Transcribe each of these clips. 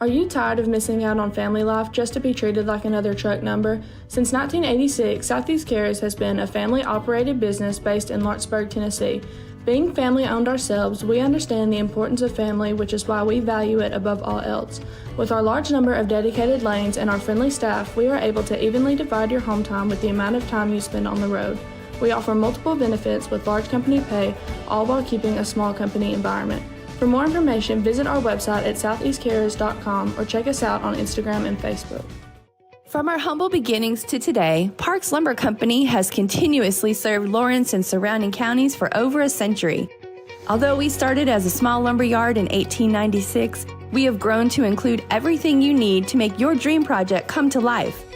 Are you tired of missing out on family life just to be treated like another truck number? Since 1986, Southeast Cares has been a family-operated business based in Lawrenceburg, Tennessee. Being family-owned ourselves, we understand the importance of family, which is why we value it above all else. With our large number of dedicated lanes and our friendly staff, we are able to evenly divide your home time with the amount of time you spend on the road. We offer multiple benefits with large company pay, all while keeping a small company environment. For more information, visit our website at southeastcarriers.com or check us out on Instagram and Facebook. From our humble beginnings to today, Parks Lumber Company has continuously served Lawrence and surrounding counties for over a century. Although we started as a small lumber yard in 1896, we have grown to include everything you need to make your dream project come to life.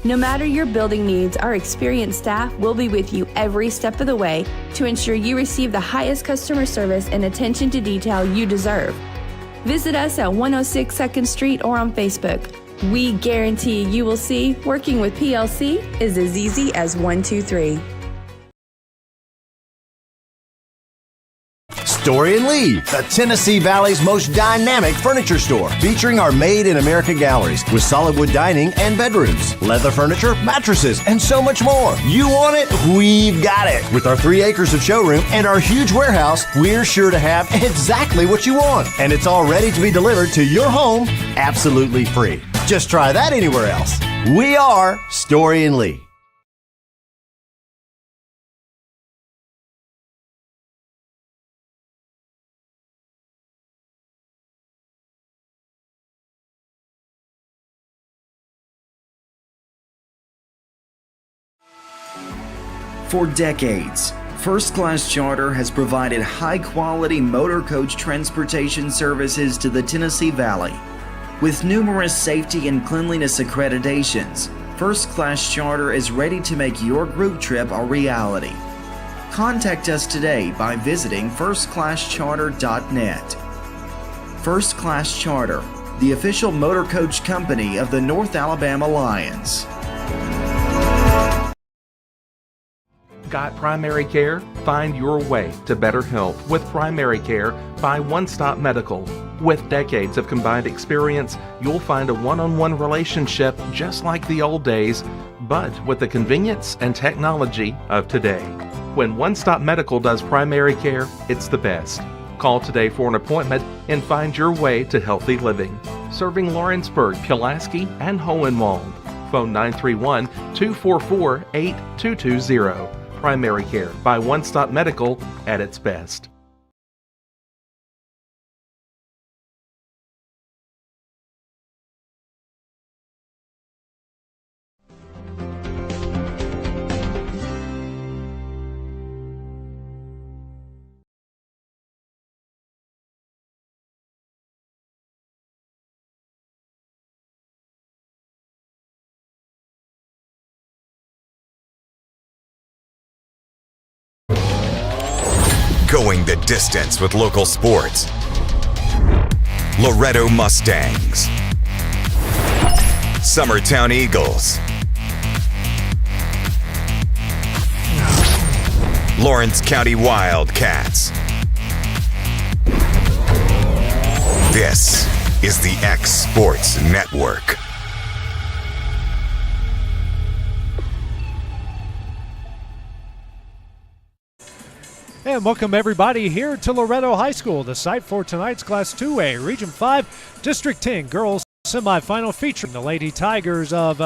No matter your building needs, our experienced staff will be with you every step of the way to ensure you receive the highest customer service and attention to detail you deserve. Visit us at 106 2nd Street or on Facebook. We guarantee you will see working with PLC is as easy as 1, 2, 3. Story and Lee, the Tennessee Valley's most dynamic furniture store, featuring our Made in America galleries with solid wood dining and bedrooms, leather furniture, mattresses, and so much more. You want it? We've got it. With our 3 acres of showroom and our huge warehouse, we're sure to have exactly what you want. And it's all ready to be delivered to your home absolutely free. Just try that anywhere else. We are Story and Lee. For decades, First Class Charter has provided high-quality motor coach transportation services to the Tennessee Valley. With numerous safety and cleanliness accreditations, First Class Charter is ready to make your group trip a reality. Contact us today by visiting firstclasscharter.net. First Class Charter, the official motor coach company of the North Alabama Lions. Got primary care? Find your way to better health with primary care by One Stop Medical. With decades of combined experience, you'll find a one-on-one relationship just like the old days, but with the convenience and technology of today. When One Stop Medical does primary care, it's the best. Call today for an appointment and find your way to healthy living. Serving Lawrenceburg, Pulaski, and Hohenwald. Phone 931-244-8220. Primary care by One Stop Medical at its best. Going the distance with local sports. Loretto Mustangs. Summertown Eagles. Lawrence County Wildcats. This is the X Sports Network. And welcome everybody here to Loretto High School, the site for tonight's Class 2A Region 5 District 10 girls semifinal featuring the Lady Tigers of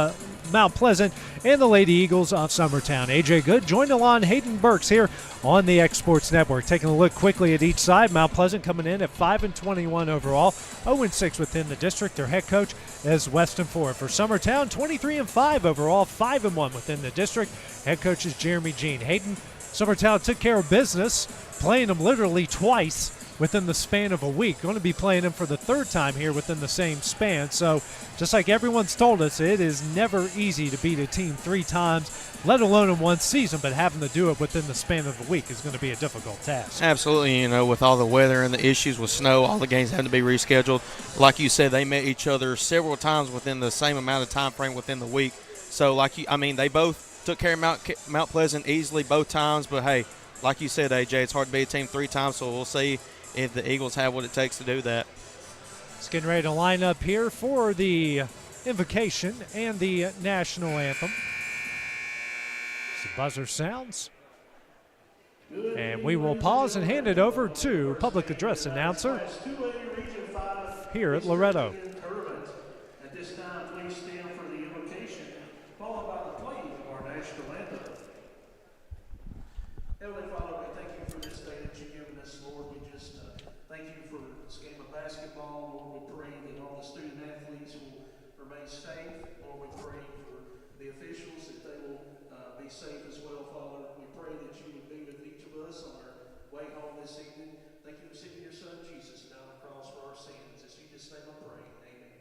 Mount Pleasant and the Lady Eagles of Summertown. AJ Good joined along Hayden Burks here on the X Sports Network. Taking a look quickly at each side, Mount Pleasant coming in at 5-21 overall, 0-6 within the district. Their head coach is Weston Ford. For Summertown, 23-5 overall, 5-1 within the district. Head coach is Jeremy Jean. Hayden, Summertown took care of business, playing them literally twice within the span of a week. Going to be playing them for the third time here within the same span. So just like everyone's told us, it is never easy to beat a team 3 times, let alone in one season, but having to do it within the span of a week is going to be a difficult task. Absolutely. With all the weather and the issues with snow, all the games having to be rescheduled. Like you said, they met each other several times within the same amount of time frame within the week. So they both took care of Mount Pleasant easily both times, but hey, like you said, AJ, it's hard to beat a team 3 times, so we'll see if the Eagles have what it takes to do that. getting ready to line up here for the invocation and the national anthem. As the buzzer sounds. And we will pause and hand it over to public address announcer here at Loretto. At this time, please stand for the invocation, followed by the playing of our national anthem. Heavenly Father, we thank you for this day that you've given us, Lord. We just thank you for this game of basketball. Lord, we pray that all the student athletes will remain safe. Lord, we pray for the officials that they will be safe as well, Father. We pray that you would be with each of us on our way home this evening. Thank you for sending your son Jesus down the cross for our sins. In Jesus' name I pray. Amen.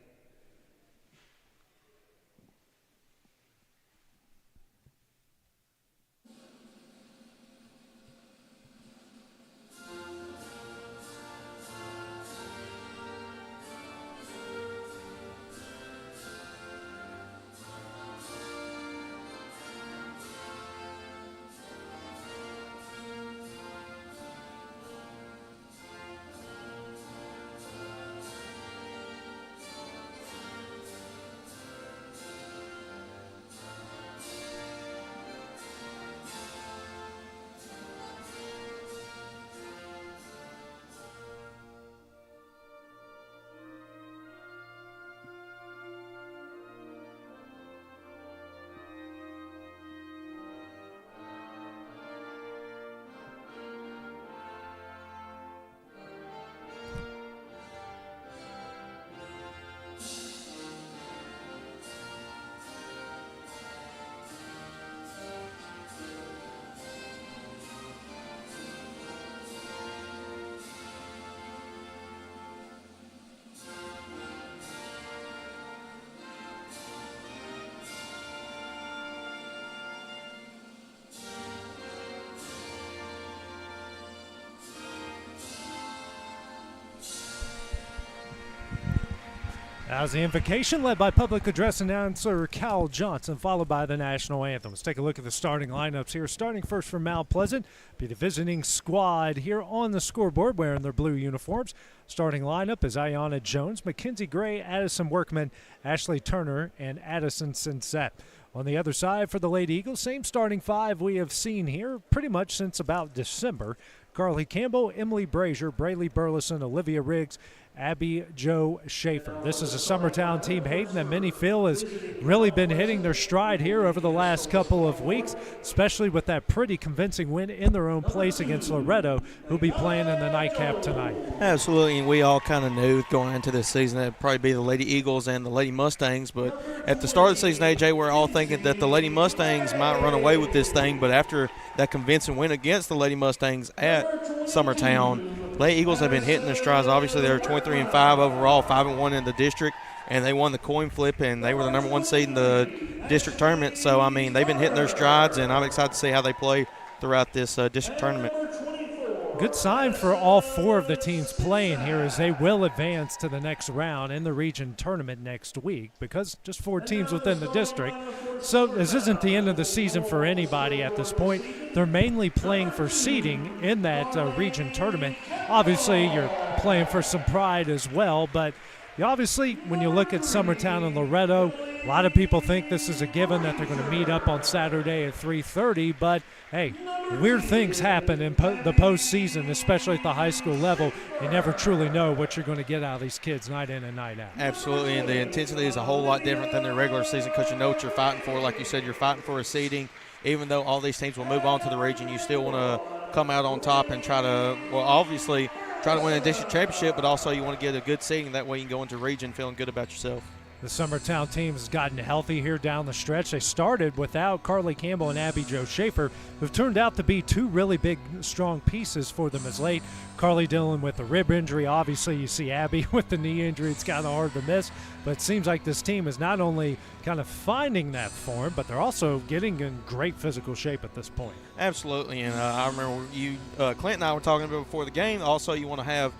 As the invocation led by public address announcer Cal Johnson, followed by the national anthem. Let's take a look at the starting lineups here. Starting first for Mount Pleasant, be the visiting squad here on the scoreboard wearing their blue uniforms. Starting lineup is Ayana Jones, Mackenzie Gray, Addison Workman, Ashley Turner, and Addison Sinsett. On the other side for the Lady Eagles, same starting five we have seen here pretty much since about December. Carly Campbell, Emily Brazier, Braylee Burleson, Olivia Riggs, Abby Jo Schaefer. This is a Summertown team, Hayden, that many feel has really been hitting their stride here over the last couple of weeks, especially with that pretty convincing win in their own place against Loretto, who'll be playing in the nightcap tonight. Absolutely, and we all kind of knew going into this season that it'd probably be the Lady Eagles and the Lady Mustangs, but at the start of the season, AJ, we're all thinking that the Lady Mustangs might run away with this thing, but after that convincing win against the Lady Mustangs at Summertown, Lady Eagles have been hitting their strides. Obviously, they're 23-5 overall, 5-1 in the district, and they won the coin flip, and they were the number one seed in the district tournament. So, I mean, they've been hitting their strides, and I'm excited to see how they play throughout this district tournament. Good sign for all four of the teams playing here as they will advance to the next round in the region tournament next week, because just four teams within the district. So this isn't the end of the season for anybody at this point. They're mainly playing for seeding in that region tournament. Obviously, you're playing for some pride as well, but obviously, when you look at Summertown and Loretto, a lot of people think this is a given that they're going to meet up on Saturday at 3:30, but hey, weird things happen in the postseason, especially at the high school level. You never truly know what you're going to get out of these kids night in and night out. Absolutely, and the intensity is a whole lot different than the regular season because you know what you're fighting for. Like you said, you're fighting for a seeding. Even though all these teams will move on to the region, you still want to come out on top and try to, well, obviously try to win a district championship, but also you want to get a good seeding. That way you can go into region feeling good about yourself. The Summertown team has gotten healthy here down the stretch. They started without Carly Campbell and Abby Jo Schaefer, who've turned out to be two really big, strong pieces for them as late. Carly dealing with the rib injury. Obviously, you see Abby with the knee injury. It's kind of hard to miss. But it seems like this team is not only kind of finding that form, but they're also getting in great physical shape at this point. Absolutely. And I remember Clint and I were talking about before the game. Also, you want to have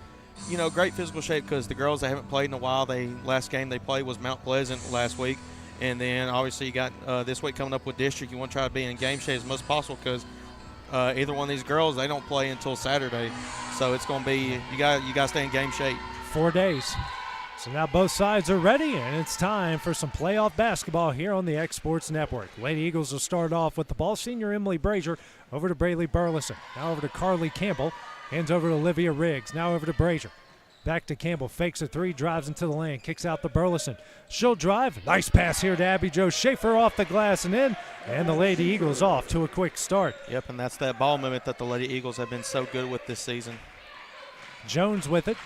great physical shape because the girls that haven't played in a while, last game they played was Mount Pleasant last week. And then obviously you got this week coming up with district. You want to try to be in game shape as much as possible because either one of these girls, they don't play until Saturday. So it's going to be, you got to stay in game shape. 4 days. So now both sides are ready, and it's time for some playoff basketball here on the X Sports Network. Lady Eagles will start off with the ball. Senior Emily Brazier over to Braylee Burleson. Now over to Carly Campbell. Hands over to Olivia Riggs. Now over to Brazier. Back to Campbell. Fakes a three. Drives into the lane. Kicks out to Burleson. She'll drive. Nice pass here to Abby Jo Schaefer off the glass and in. And the Lady Eagles off to a quick start. Yep, and that's that ball movement that the Lady Eagles have been so good with this season. Jones with it.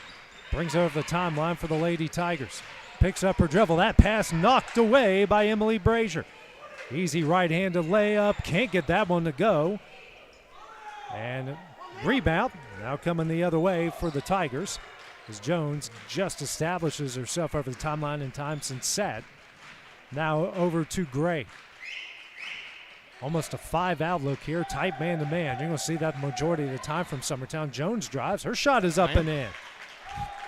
Brings over the timeline for the Lady Tigers. Picks up her dribble. That pass knocked away by Emily Brazier. Easy right-handed layup. Can't get that one to go. And rebound. Now coming the other way for the Tigers as Jones just establishes herself over the timeline in time since set. Now over to Gray. Almost a 5-out look here. Tight man-to-man. You're going to see that the majority of the time from Summertown. Jones drives. Her shot is up and in.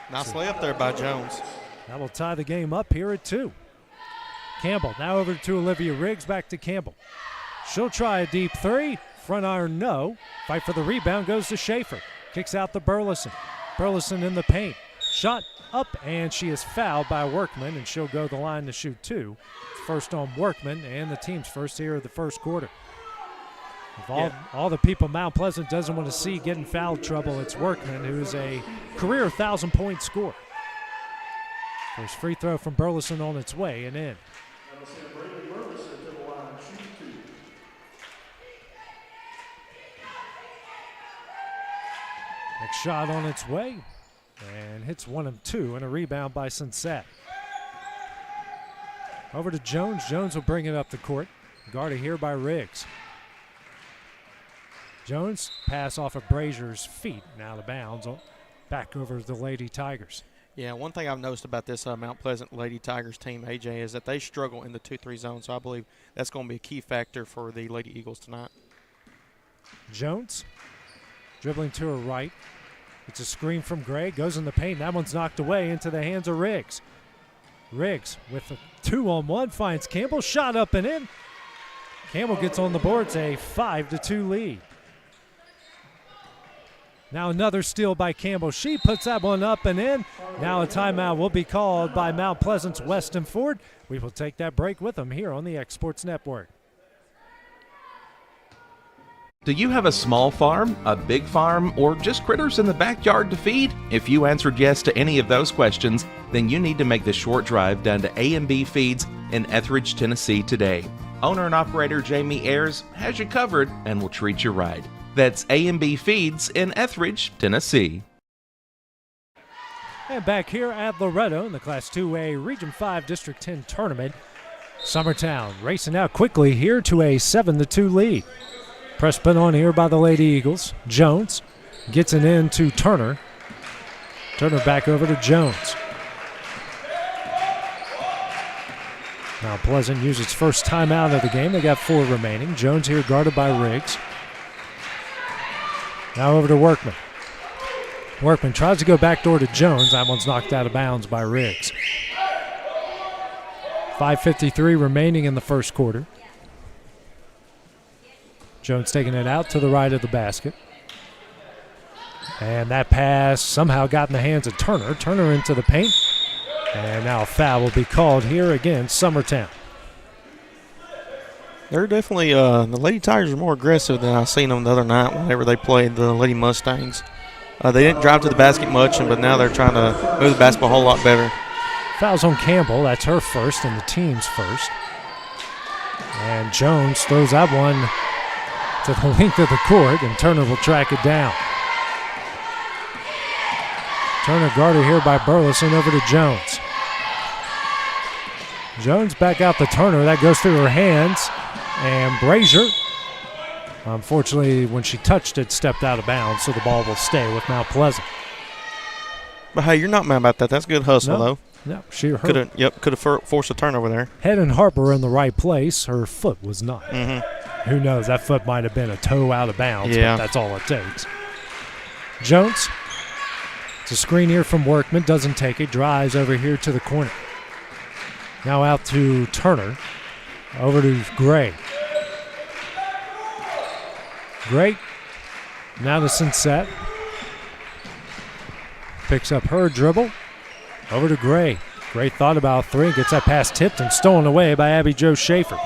Nice layup there by Jones. That will tie the game up here at 2. Campbell now over to Olivia Riggs. Back to Campbell. She'll try a deep three. Front iron, no. Fight for the rebound goes to Schaefer. Kicks out to Burleson. Burleson in the paint. Shot up, and she is fouled by Workman, and she'll go the line to shoot 2. First on Workman, and the team's first here of the first quarter. Of all the people Mount Pleasant doesn't want to see get in foul trouble, it's Workman, who is a career 1,000-point scorer. First free throw from Burleson on its way and in. Next shot on its way and hits 1 of 2, and a rebound by Sunset. Over to Jones. Jones will bring it up the court. Guarded here by Riggs. Jones, pass off of Brazier's feet and out of bounds. Back over to the Lady Tigers. Yeah, one thing I've noticed about this Mount Pleasant Lady Tigers team, AJ, is that they struggle in the 2-3 zone, so I believe that's going to be a key factor for the Lady Eagles tonight. Jones, dribbling to her right. It's a screen from Gray, goes in the paint. That one's knocked away into the hands of Riggs. Riggs with a 2-on-1 finds Campbell, shot up and in. Campbell gets on the board. It's a 5-2 lead. Now another steal by Campbell. She puts that one up and in. Now a timeout will be called by Mount Pleasant's Weston Ford. We will take that break with them here on the X Sports Network. Do you have a small farm, a big farm, or just critters in the backyard to feed? If you answered yes to any of those questions, then you need to make the short drive down to A&B Feeds in Etheridge, Tennessee today. Owner and operator Jamie Ayers has you covered and will treat you right. That's A&B Feeds in Etheridge, Tennessee. And back here at Loretto in the Class 2A Region 5 District 10 tournament, Summertown racing out quickly here to a 7-2 lead. Press put on here by the Lady Eagles. Jones gets it in to Turner. Turner back over to Jones. Now Pleasant uses its first timeout of the game. They got 4 remaining. Jones here guarded by Riggs. Now over to Workman. Workman tries to go backdoor to Jones. That one's knocked out of bounds by Riggs. 5:53 remaining in the first quarter. Jones taking it out to the right of the basket. And that pass somehow got in the hands of Turner. Turner into the paint. And now a foul will be called here against Summertown. They're definitely, the Lady Tigers are more aggressive than I seen them the other night whenever they played the Lady Mustangs. They didn't drive to the basket much, but now they're trying to move the basketball a whole lot better. Fouls on Campbell. That's her first and the team's first. And Jones throws that one to the length of the court, and Turner will track it down. Turner guarded here by Burleson over to Jones. Jones back out to Turner. That goes through her hands. And Brazier, unfortunately, when she touched it, stepped out of bounds, so the ball will stay with Mount Pleasant. But hey, you're not mad about that. That's good hustle, though. No, she could have forced a turnover there. Head and heart were in the right place. Her foot was not. Who knows? That foot might have been a toe out of bounds, but that's all it takes. Jones, it's a screen here from Workman. Doesn't take it. Drives over here to the corner. Now out to Turner. Over to Gray. Gray. Now to Sunset. Picks up her dribble. Over to Gray. Gray thought about three, gets that pass tipped and stolen away by Abby Jo Schaefer.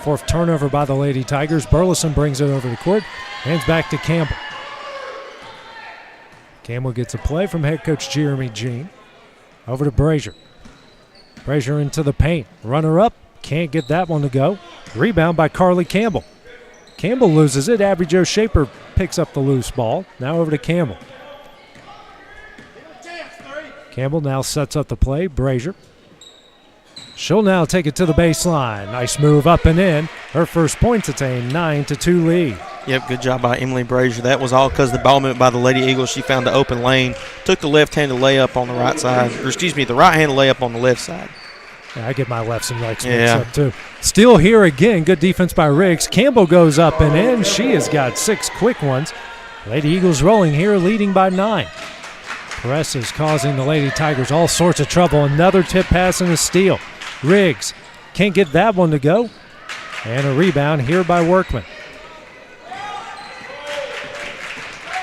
Fourth turnover by the Lady Tigers. Burleson brings it over the court, hands back to Campbell. Campbell gets a play from head coach Jeremy Jean. Over to Brazier. Brazier into the paint. Runner up, can't get that one to go. Rebound by Carly Campbell. Campbell loses it. Abby Jo Schaefer picks up the loose ball. Now over to Campbell. Campbell now sets up the play. Brazier. She'll now take it to the baseline. Nice move up and in. Her first points. It's a 9-2 lead. Yep, good job by Emily Brazier. That was all because the ball movement by the Lady Eagles. She found the open lane, took the left-handed layup on the right side, or excuse me, the right-handed layup on the left side. Yeah, I get my lefts and rights mixed up too. Steal here again. Good defense by Riggs. Campbell goes up and in. She has got 6 quick ones. Lady Eagles rolling here, leading by 9. Press is causing the Lady Tigers all sorts of trouble. Another tip pass and a steal. Riggs can't get that one to go. And a rebound here by Workman.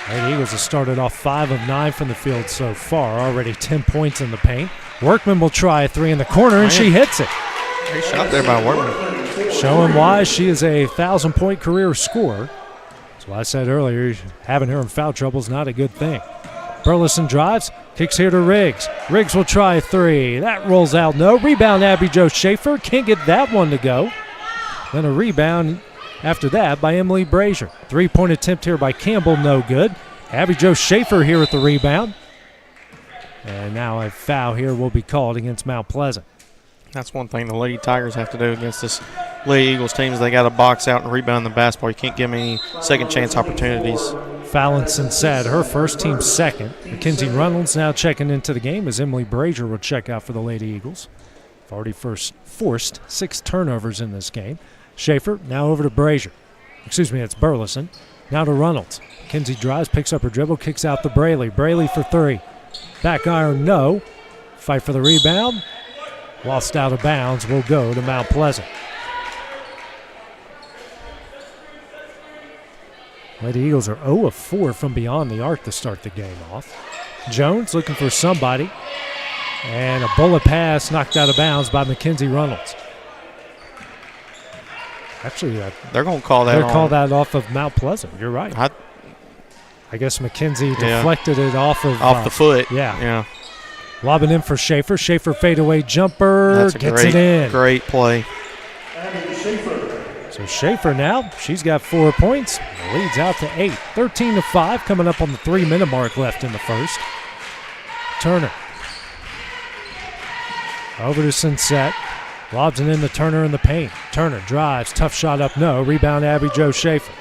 Lady Eagles have started off 5 of 9 from the field so far. Already 10 points in the paint. Workman will try a 3 in the corner, and she hits it. Great shot there by Workman. Showing why she is a 1,000-point career scorer. That's why I said earlier, having her in foul trouble is not a good thing. Burleson drives, kicks here to Riggs. Riggs will try a 3. That rolls out no. Rebound Abby Jo Schaefer. Can't get that one to go. Then a rebound after that by Emily Brazier. 3-point attempt here by Campbell, no good. Abby Jo Schaefer here with the rebound. And now a foul here will be called against Mount Pleasant. That's one thing the Lady Tigers have to do against this Lady Eagles team is they got to box out and rebound the basketball. You can't give them any second chance opportunities. Fallinson said her first, team second. Mackenzie Reynolds now checking into the game as Emily Brazier will check out for the Lady Eagles. Already forced 6 turnovers in this game. Schaefer now over to Brazier. Excuse me, it's Burleson. Now to Reynolds. Mackenzie drives, picks up her dribble, kicks out to Braley. Braley for 3. Back iron, no. Fight for the rebound. Lost out of bounds will go to Mount Pleasant. Lady Eagles are 0 of 4 from beyond the arc to start the game off. Jones looking for somebody. And a bullet pass knocked out of bounds by Mackenzie Reynolds. Actually, they're going to call that off. Call that off of Mount Pleasant. You're right. I guess Mackenzie deflected it off of the foot. Yeah. Lobbing in for Schaefer. Schaefer fadeaway jumper. Gets it in. Great play. So Schaefer now, she's got 4 points. Leads out to 8. 13-5 coming up on the 3-minute mark left in the first. Turner. Over to Sunset. Lobs it in to Turner in the paint. Turner drives. Tough shot up, no. Rebound Abby Jo Schaefer.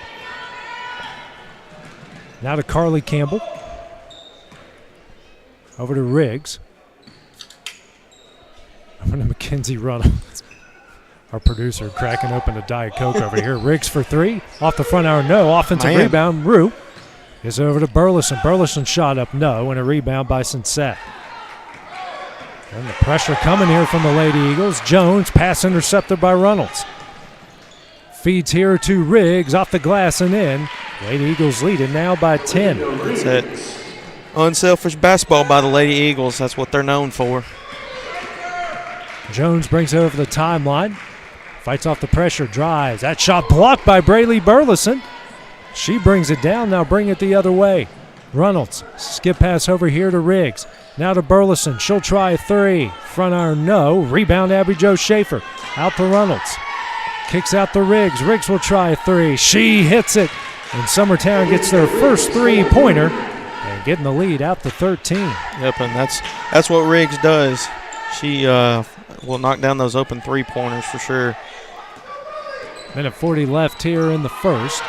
Now to Carly Campbell. Over to Riggs. Over to Mackenzie Reynolds. Our producer cracking open a Diet Coke over here. Riggs for 3. Off the front iron, no. Offensive rebound. Rue is over to Burleson. Burleson shot up, no. And a rebound by Sunset. And the pressure coming here from the Lady Eagles. Jones, pass intercepted by Reynolds. Feeds here to Riggs, off the glass and in. Lady Eagles lead it now by 10. That's it. Unselfish basketball by the Lady Eagles. That's what they're known for. Jones brings it over the timeline. Fights off the pressure, drives. That shot blocked by Braley Burleson. She brings it down, now bring it the other way. Reynolds, skip pass over here to Riggs. Now to Burleson, she'll try a 3. Front iron, no. Rebound Abby Jo Schaefer. Out to Reynolds. Kicks out to Riggs. Riggs will try a 3. She hits it. And Summertown gets their first 3-pointer. And getting the lead out to 13. Yep, and that's what Riggs does. She will knock down those open 3-pointers for sure. Minute 40 left here in the first.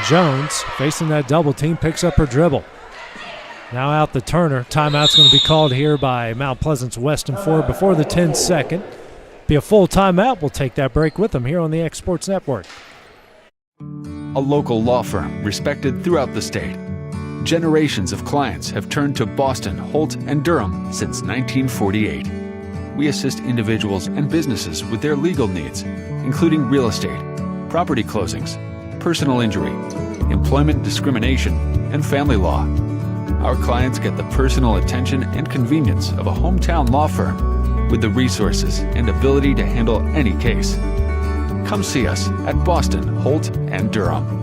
Jones, facing that double team, picks up her dribble. Now out to Turner. Timeout's going to be called here by Mount Pleasant's Weston Ford before the 10-second. Be a full timeout. We'll take that break with them here on the X Sports Network. A local law firm respected throughout the state. Generations of clients have turned to Boston, Holt, and Durham since 1948. We assist individuals and businesses with their legal needs, including real estate, property closings, personal injury, employment discrimination, and family law. Our clients get the personal attention and convenience of a hometown law firm with the resources and ability to handle any case. Come see us at Boston, Holt, and Durham.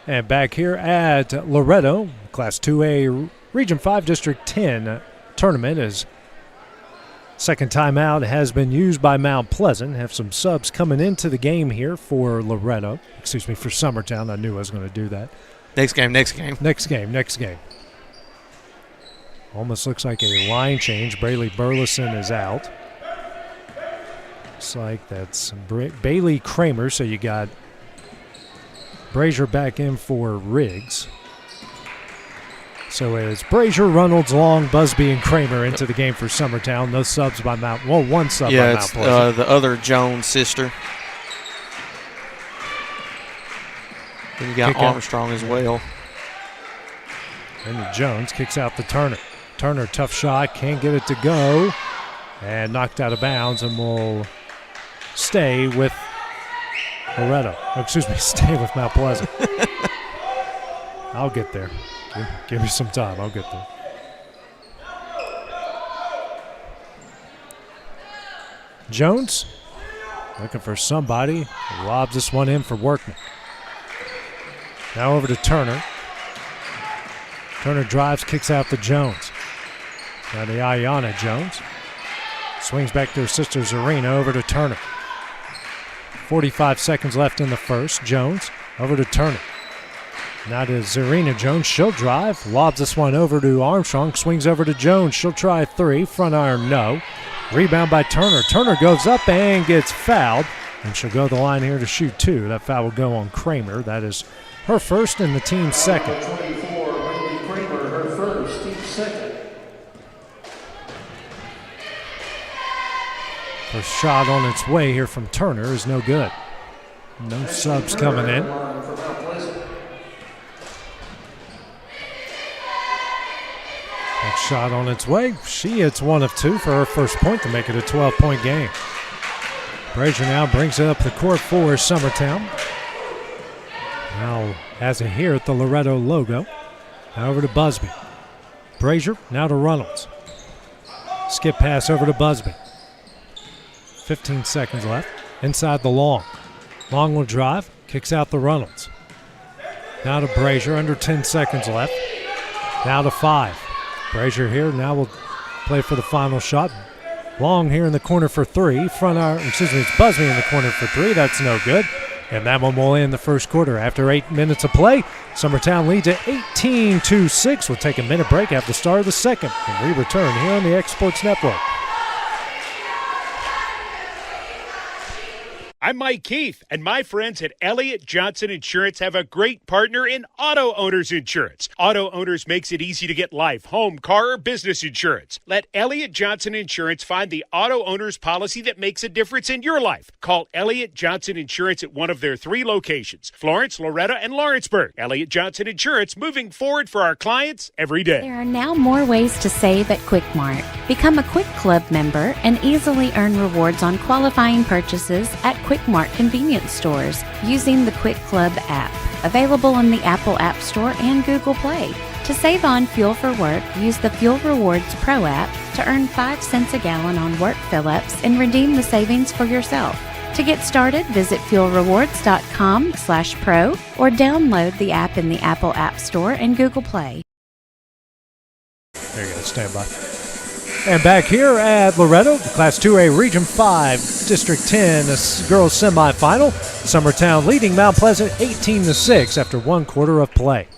And back here at Loretto, Class 2A Region 5 District 10 tournament is second timeout has been used by Mount Pleasant. Have some subs coming into the game here for Loretto. Excuse me, for Summertown. I knew I was going to do that. Next game. Next game. Almost looks like a line change. Braylee Burleson is out. Looks like that's Bailey Kramer, so you got Brazier back in for Riggs. So it's Brazier, Reynolds, Long, Busby, and Kramer into the game for Summertown. No subs by Mount. Well, one sub by Mount Pleasant. Yeah, it's the other Jones sister. And you got Armstrong as well. And Jones kicks out to Turner. Turner, tough shot, can't get it to go. And knocked out of bounds and will stay with Loretto. Stay with Mount Pleasant. I'll get there. Give me some time. I'll get there. Jones looking for somebody. Lobs this one in for Workman. Now over to Turner. Turner drives, kicks out to Jones. Now to Ayana Jones. Swings back to her sister Zarina. Over to Turner. 45 seconds left in the first. Jones over to Turner. Now to Zarina Jones. She'll drive. Lobs this one over to Armstrong. Swings over to Jones. She'll try three. Front iron, no. Rebound by Turner. Turner goes up and gets fouled. And she'll go to the line here to shoot two. That foul will go on Kramer. That is her first and the team's second. 24, Braylee Kramer, her first, team second. First shot on its way here from Turner is no good. No subs coming in. Next shot on its way. She hits one of two for her first point to make it a 12-point game. Brazier now brings it up the court for Summertown. Now has it here at the Loretto logo. Now over to Busby. Brazier now to Reynolds. Skip pass over to Busby. 15 seconds left. Inside the Long. Long will drive. Kicks out the Reynolds. Now to Brazier. Under 10 seconds left. Now to 5. Brazier here now will play for the final shot. Long here in the corner for three. It's Busby in the corner for three. That's no good. And that one will end the first quarter. After 8 minutes of play, Summertown leads at 18-6. We'll take a minute break after the start of the second. And we return here on the X Sports Network. I'm Mike Keith, and my friends at Elliott Johnson Insurance have a great partner in Auto Owners Insurance. Auto Owners makes it easy to get life, home, car, or business insurance. Let Elliott Johnson Insurance find the Auto Owners policy that makes a difference in your life. Call Elliott Johnson Insurance at one of their 3 locations, Florence, Loretto, and Lawrenceburg. Elliott Johnson Insurance, moving forward for our clients every day. There are now more ways to save at Quick Mart. Become a Quick Club member and easily earn rewards on qualifying purchases at Quick Mart convenience stores using the Quick Club app, available on the Apple App Store and Google Play. To save on fuel for work, use the Fuel Rewards Pro app to earn 5 cents a gallon on work fill-ups and redeem the savings for yourself. To get started, visit fuelrewards.com/pro or download the app in the Apple App Store and Google Play. There you go, stand by. And back here at Loretto, the Class 2A Region 5 District 10 girls semifinal. Summertown leading Mount Pleasant 18-6 after 1 quarter of play.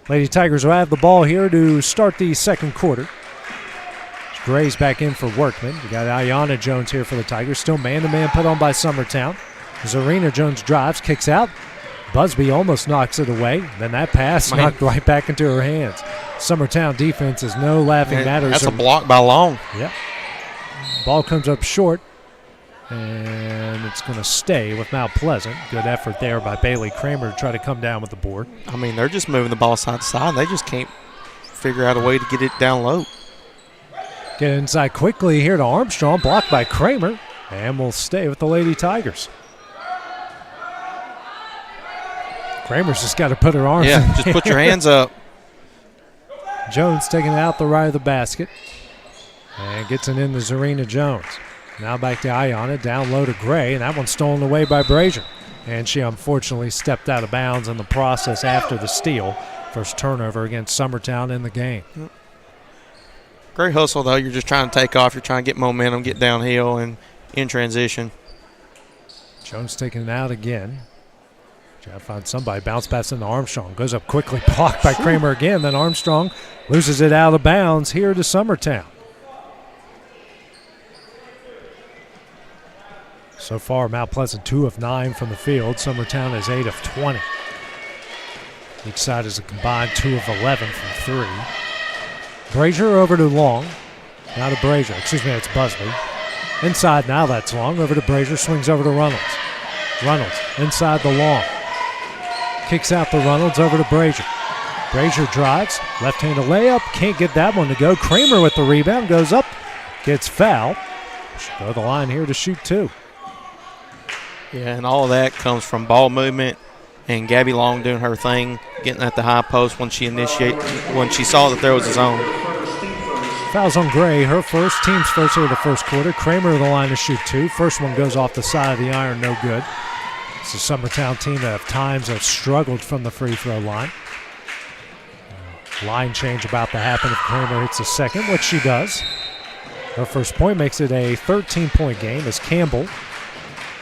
Lady Tigers will have the ball here to start the second quarter. Gray's back in for Workman. We got Ayana Jones here for the Tigers. Still man-to-man put on by Summertown. Zarina Jones drives, kicks out. Busby almost knocks it away. Then that pass knocked right back into her hands. Summertown defense is no laughing matter. That's a block by Long. Yeah. Ball comes up short. And it's going to stay with Mount Pleasant. Good effort there by Bailey Kramer to try to come down with the board. I mean, they're just moving the ball side to side. They just can't figure out a way to get it down low. Get inside quickly here to Armstrong. Blocked by Kramer. And will stay with the Lady Tigers. Kramer's just got to put her arms in. Yeah, just put your hands up. Jones taking it out the right of the basket. And gets it into Zarina Jones. Now back to Ayana, down low to Gray, and that one's stolen away by Brazier. And she unfortunately stepped out of bounds in the process after the steal. First turnover against Summertown in the game. Great hustle, though. You're just trying to take off. You're trying to get momentum, get downhill, and in transition. Jones taking it out again. Trying to find somebody. Bounce pass into Armstrong. Goes up quickly, blocked by Kramer again. Then Armstrong loses it out of bounds here to Summertown. So far, Mount Pleasant 2 of 9 from the field. Summertown is 8 of 20. Each side is a combined 2 of 11 from 3. Brazier over to Long. Now to Brazier. Excuse me, it's Busby. Inside now, that's Long. Over to Brazier. Swings over to Reynolds. Reynolds inside the Long. Kicks out the Reynolds over to Brazier. Brazier drives. Left-handed layup. Can't get that one to go. Kramer with the rebound. Goes up. Gets fouled. Should go to the line here to shoot 2. Yeah, and all of that comes from ball movement and Gabby Long doing her thing, getting at the high post when she saw that there was a zone. Fouls on Gray, her first, team's first here of the first quarter. Kramer to the line to shoot 2. First one goes off the side of the iron, no good. It's a Summertown team that at times have struggled from the free throw line. Line change about to happen if Kramer hits a second, which she does. Her first point makes it a 13-point game as Campbell.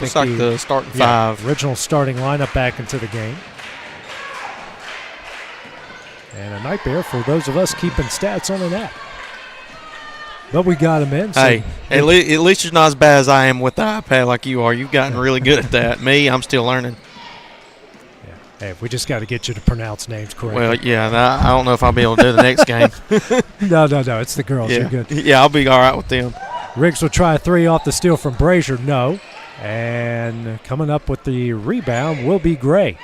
Looks like the starting 5. Original starting lineup back into the game. And a nightmare for those of us keeping stats on an app. But we got him in. So hey, at least you're not as bad as I am with the iPad like you are. You've gotten really good at that. Me, I'm still learning. Yeah. Hey, we just got to get you to pronounce names correctly. Well, yeah, I don't know if I'll be able to do the next game. No, it's the girls. Yeah. You're good. Yeah, I'll be all right with them. Riggs will try a 3 off the steal from Brazier. No. And coming up with the rebound will be Gray.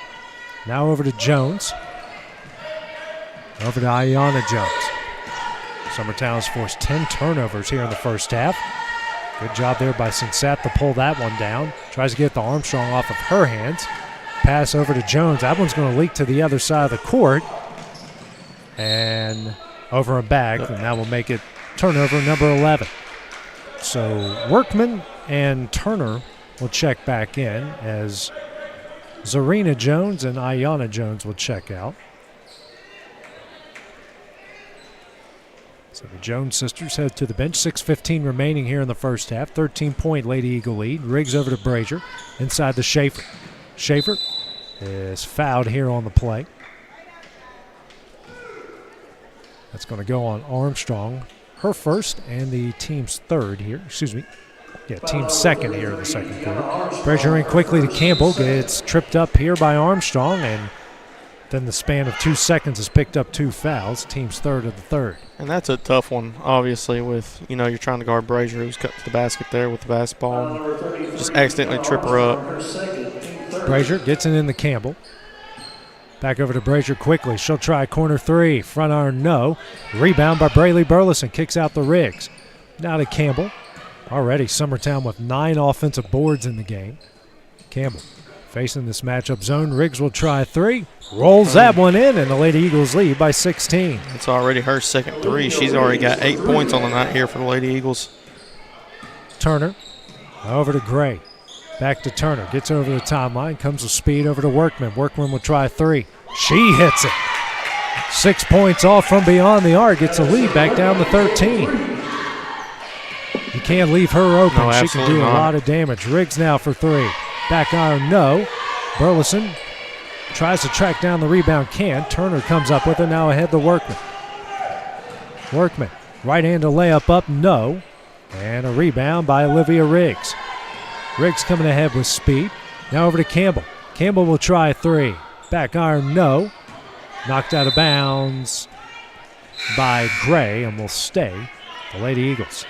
Now over to Jones. Over to Ayana Jones. Summertown has forced 10 turnovers here in the first half. Good job there by Sinsat to pull that one down. Tries to get the Armstrong off of her hands. Pass over to Jones. That one's going to leak to the other side of the court. And over and back. And that will make it turnover number 11. So Workman and Turner will check back in as Zarina Jones and Ayana Jones will check out. So the Jones sisters head to the bench. 6:15 remaining here in the first half. 13-point Lady Eagle lead. Riggs over to Brazier. Inside to Schaefer. Schaefer is fouled here on the play. That's going to go on Armstrong. Her first and the team's third here. Excuse me. Yeah, team's second here in the second quarter. Brazier in quickly to Campbell. Gets tripped up here by Armstrong, and then the span of 2 seconds has picked up 2 fouls. Team's third of the third. And that's a tough one, obviously, with, you're trying to guard Brazier, who's cut to the basket there with the basketball. Just accidentally trip her up. Brazier gets it in the Campbell. Back over to Brazier quickly. She'll try corner 3. Front iron, no. Rebound by Braylee Burleson. Kicks out the Riggs. Now to Campbell. Already Summertown with 9 offensive boards in the game. Campbell facing this matchup zone. Riggs will try 3. Rolls that one in, and the Lady Eagles lead by 16. It's already her second 3. She's already got 8 points on the night here for the Lady Eagles. Turner over to Gray. Back to Turner. Gets over the timeline. Comes with speed over to Workman. Workman will try 3. She hits it. 6 points off from beyond the arc. Gets a lead back down to 13. You can't leave her open. No, she can do a lot of damage. Riggs now for 3. Back iron, no. Burleson tries to track down the rebound, can't. Turner comes up with it, now ahead to Workman. Workman, right-handed layup up, no. And a rebound by Olivia Riggs. Riggs coming ahead with speed. Now over to Campbell. Campbell will try 3. Back iron, no. Knocked out of bounds by Gray and will stay. The Lady Eagles.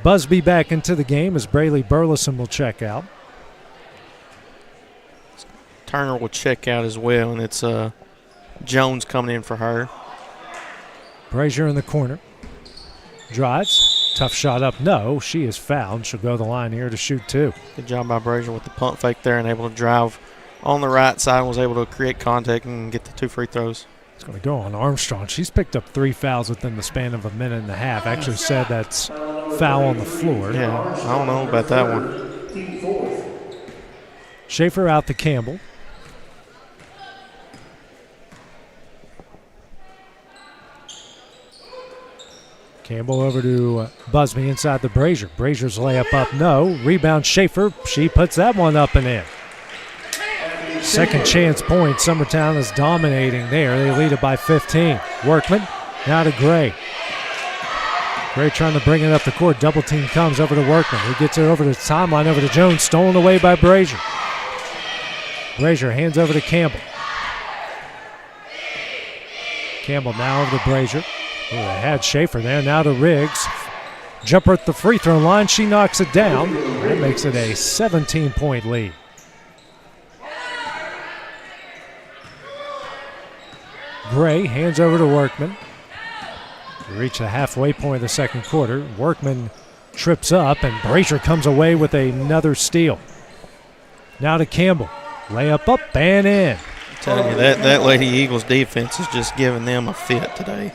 Busby back into the game as Braylee Burleson will check out. Turner will check out as well, and it's Jones coming in for her. Brazier in the corner. Drives. Tough shot up. No, she is fouled. She'll go to the line here to shoot 2. Good job by Brazier with the pump fake there and able to drive on the right side and was able to create contact and get the 2 free throws. It's going to go on Armstrong. She's picked up 3 fouls within the span of a minute and a half. Actually said that's foul on the floor. Yeah, I don't know about that one. Schaefer out to Campbell. Campbell over to Busby inside the Brazier. Brazier's layup up, no. Rebound Schaefer. She puts that one up and in. Second chance point. Summertown is dominating there. They lead it by 15. Workman now to Gray. Gray trying to bring it up the court. Double team comes over to Workman. He gets it over to the timeline, over to Jones. Stolen away by Brazier. Brazier hands over to Campbell. Campbell now over to Brazier. Oh, they had Schaefer there. Now to Riggs. Jumper at the free throw line. She knocks it down. That makes it a 17-point lead. Gray hands over to Workman. We reach the halfway point of the second quarter. Workman trips up, and Brazier comes away with another steal. Now to Campbell. Layup up and in. I'm telling you, that Lady Eagles defense is just giving them a fit today.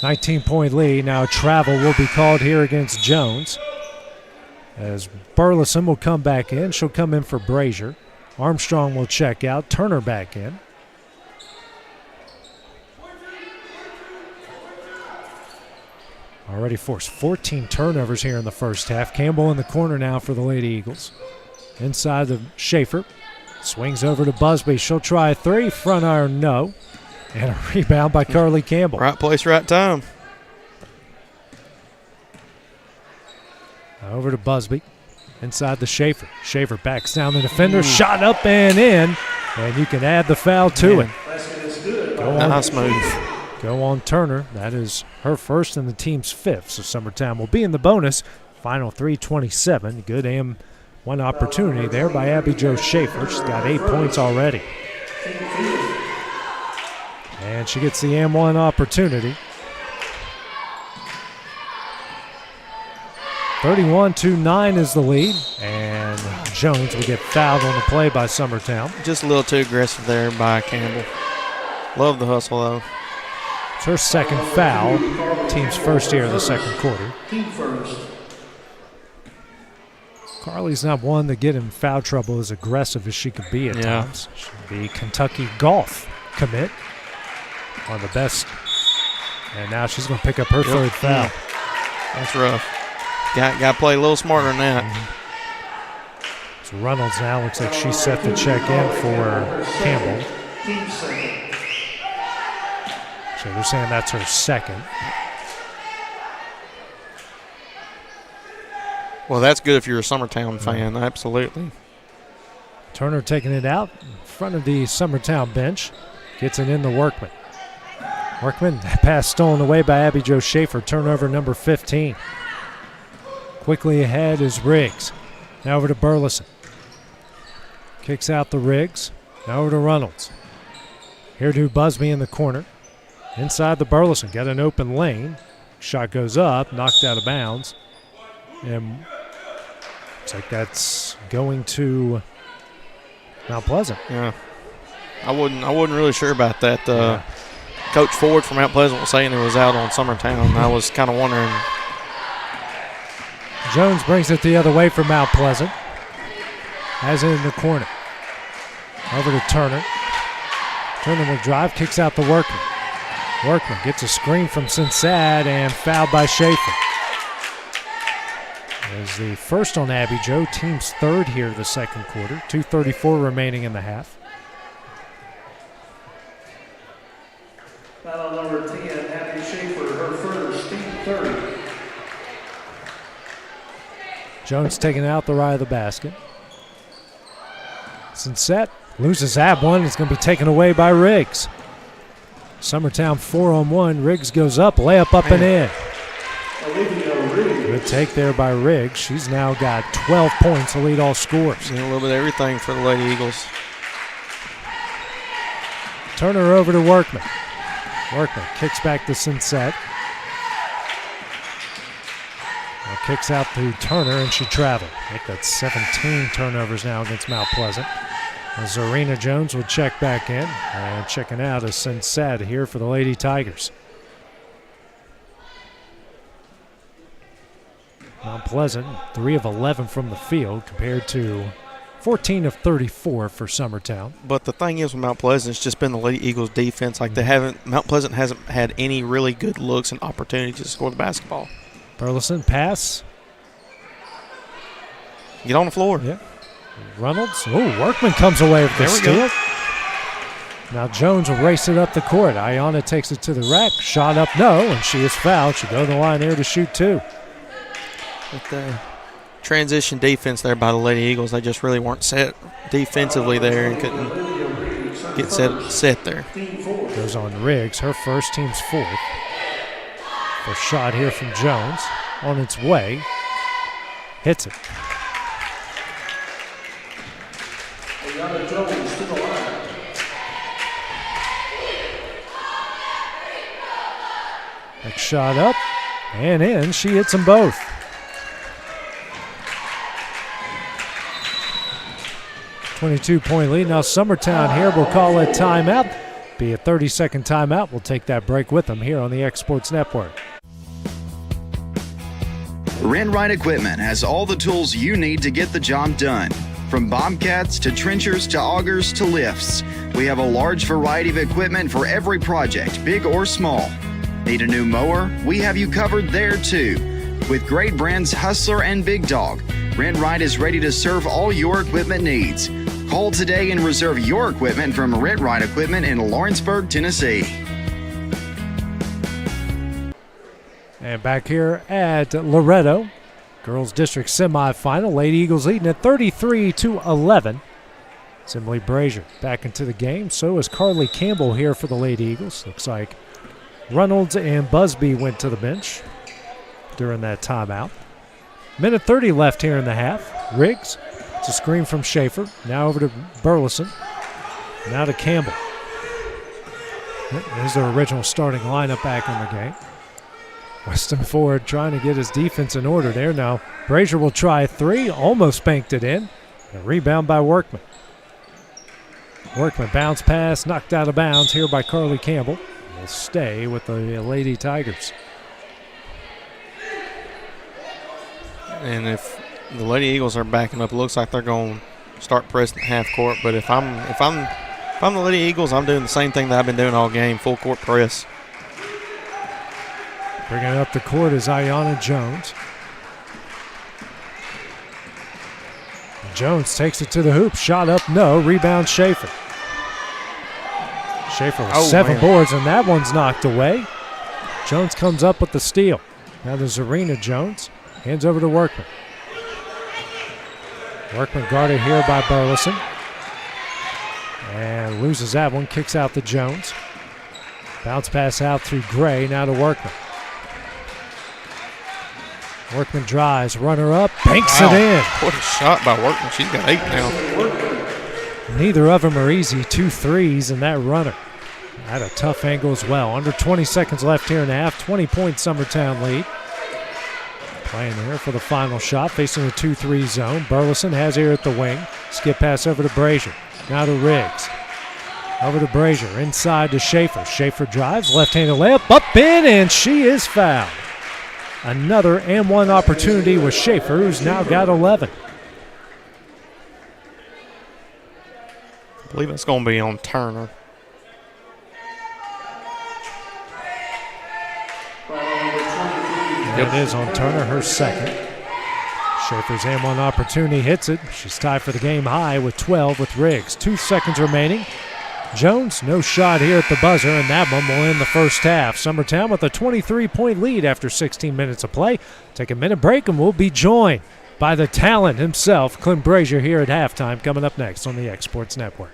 19-point lead. Now travel will be called here against Jones. As Burleson will come back in. She'll come in for Brazier. Armstrong will check out. Turner back in. Already forced 14 turnovers here in the first half. Campbell in the corner now for the Lady Eagles. Inside of Schaefer. Swings over to Busby. She'll try a 3. Front iron, no. And a rebound by Carly Campbell. Right place, right time. Over to Busby. Inside the Schaefer. Schaefer backs down the defender. Shot up and in. And you can add the foul to it. Nice move. Go on Turner. That is her first and the team's 5th. So Summertown will be in the bonus. Final 3:27. Good one opportunity there by Abby Jo Schaefer. She's got 8 points already. And she gets the M1 opportunity. 31-9 is the lead. And Jones will get fouled on the play by Summertown. Just a little too aggressive there by Campbell. Love the hustle, though. It's her second foul. Team's first here in the second quarter. Carly's not one to get in foul trouble as aggressive as she could be at times. She'll be Kentucky golf commit. One of the best. And now she's going to pick up her third foul. That's rough. Got to play a little smarter than that. So Reynolds now looks like she's set to check in for Campbell. So they're saying that's her second. Well, that's good if you're a Summertown fan, absolutely. Turner taking it out in front of the Summertown bench. Gets it in to Workman. Workman, pass stolen away by Abby Jo Schaefer. Turnover number 15. Quickly ahead is Riggs. Now over to Burleson. Kicks out the Riggs. Now over to Reynolds. Here to Busby in the corner. Inside the Burleson. Got an open lane. Shot goes up. Knocked out of bounds. And looks like that's going to Mount Pleasant. Yeah. I wasn't really sure about that. Coach Ford from Mount Pleasant was saying it was out on Summertown. I was kind of wondering. Jones brings it the other way for Mount Pleasant. Has it in the corner. Over to Turner. Turner will drive, kicks out the Workman. Workman gets a screen from Sinsad and fouled by Schaefer. As the first on Abby Jo, team's third here the second quarter. 2:34 remaining in the half. Foul number 10, Abby Schaefer, her first, team third. Jones taking out the right of the basket. Sinsat loses that one. It's going to be taken away by Riggs. Summertown 4-on-1. Riggs goes up, layup up and in. Good take there by Riggs. She's now got 12 points to lead all scores. And a little bit of everything for the Lady Eagles. Turner over to Workman. Workman kicks back to Sinsett. Now kicks out to Turner, and she traveled. I think that's 17 turnovers now against Mount Pleasant. As Zarina Jones will check back in. And checking out is Sinsett here for the Lady Tigers. Mount Pleasant, 3 of 11 from the field compared to 14 of 34 for Summertown. But the thing is with Mount Pleasant, it's just been the Lady Eagles defense. Like Mount Pleasant hasn't had any really good looks and opportunities to score the basketball. Burleson pass. Get on the floor. Yeah. Reynolds. Oh, Workman comes away with the steal. Now Jones will race it up the court. Ayana takes it to the rack. Shot up, no, and she is fouled. She'll go to the line there to shoot 2. With the transition defense there by the Lady Eagles, they just really weren't set defensively there and couldn't get set there. Goes on Riggs, her first, team's 4th. First shot here from Jones, on its way, hits it. Next shot up and in, she hits them both. .2 lead. Now Summertown here will call a timeout. Be a 30-second timeout. We'll take that break with them here on the X Sports Network. Rent-Right Equipment has all the tools you need to get the job done. From bobcats to trenchers to augers to lifts, we have a large variety of equipment for every project, big or small. Need a new mower? We have you covered there too. With great brands Hustler and Big Dog, Rent-Right is ready to serve all your equipment needs. Call today and reserve your equipment from Rent-Right Equipment in Lawrenceburg, Tennessee. And back here at Loretto, girls district semifinal. Lady Eagles leading at 33-11. It's Emily Brazier back into the game. So is Carly Campbell here for the Lady Eagles. Looks like Reynolds and Busby went to the bench during that timeout. Minute 30 left here in the half. Riggs, it's a screen from Schaefer. Now over to Burleson. Now to Campbell. There's their original starting lineup back in the game. Weston Ford trying to get his defense in order there. Now Brazier will try 3, almost banked it in. A rebound by Workman. Workman bounce pass, knocked out of bounds here by Carly Campbell. Will stay with the Lady Tigers. And if the Lady Eagles are backing up, it looks like they're going to start pressing half court. But if I'm the Lady Eagles, I'm doing the same thing that I've been doing all game, full court press. Bringing it up the court is Ayana Jones. Jones takes it to the hoop. Shot up, no. Rebound Schaefer. Schaefer with 7 boards, and that one's knocked away. Jones comes up with the steal. Now there's Zarina Jones. Hands over to Workman. Workman guarded here by Burleson. And loses that one. Kicks out to Jones. Bounce pass out through Gray. Now to Workman. Workman drives, runner up, banks it in. What a shot by Workman. She's got 8 now. Neither of them are easy. 2 threes in that runner. At a tough angle as well. Under 20 seconds left here in the half. 20-point Summertown lead. Playing here for the final shot, facing a 2-3 zone. Burleson has here at the wing. Skip pass over to Brazier. Now to Riggs. Over to Brazier. Inside to Schaefer. Schaefer drives, left-handed layup, up in, and she is fouled. Another and one opportunity with Schaefer, who's now got 11. I believe it's going to be on Turner. It is on Turner, her second. Schaefer's and one opportunity hits it. She's tied for the game high with 12 with Riggs. 2 seconds remaining. Jones, no shot here at the buzzer, and that one will end the first half. Summertown with a 23-point lead after 16 minutes of play. Take a minute break, and we'll be joined by the talent himself, Clint Brazier, here at halftime, coming up next on the X Sports Network.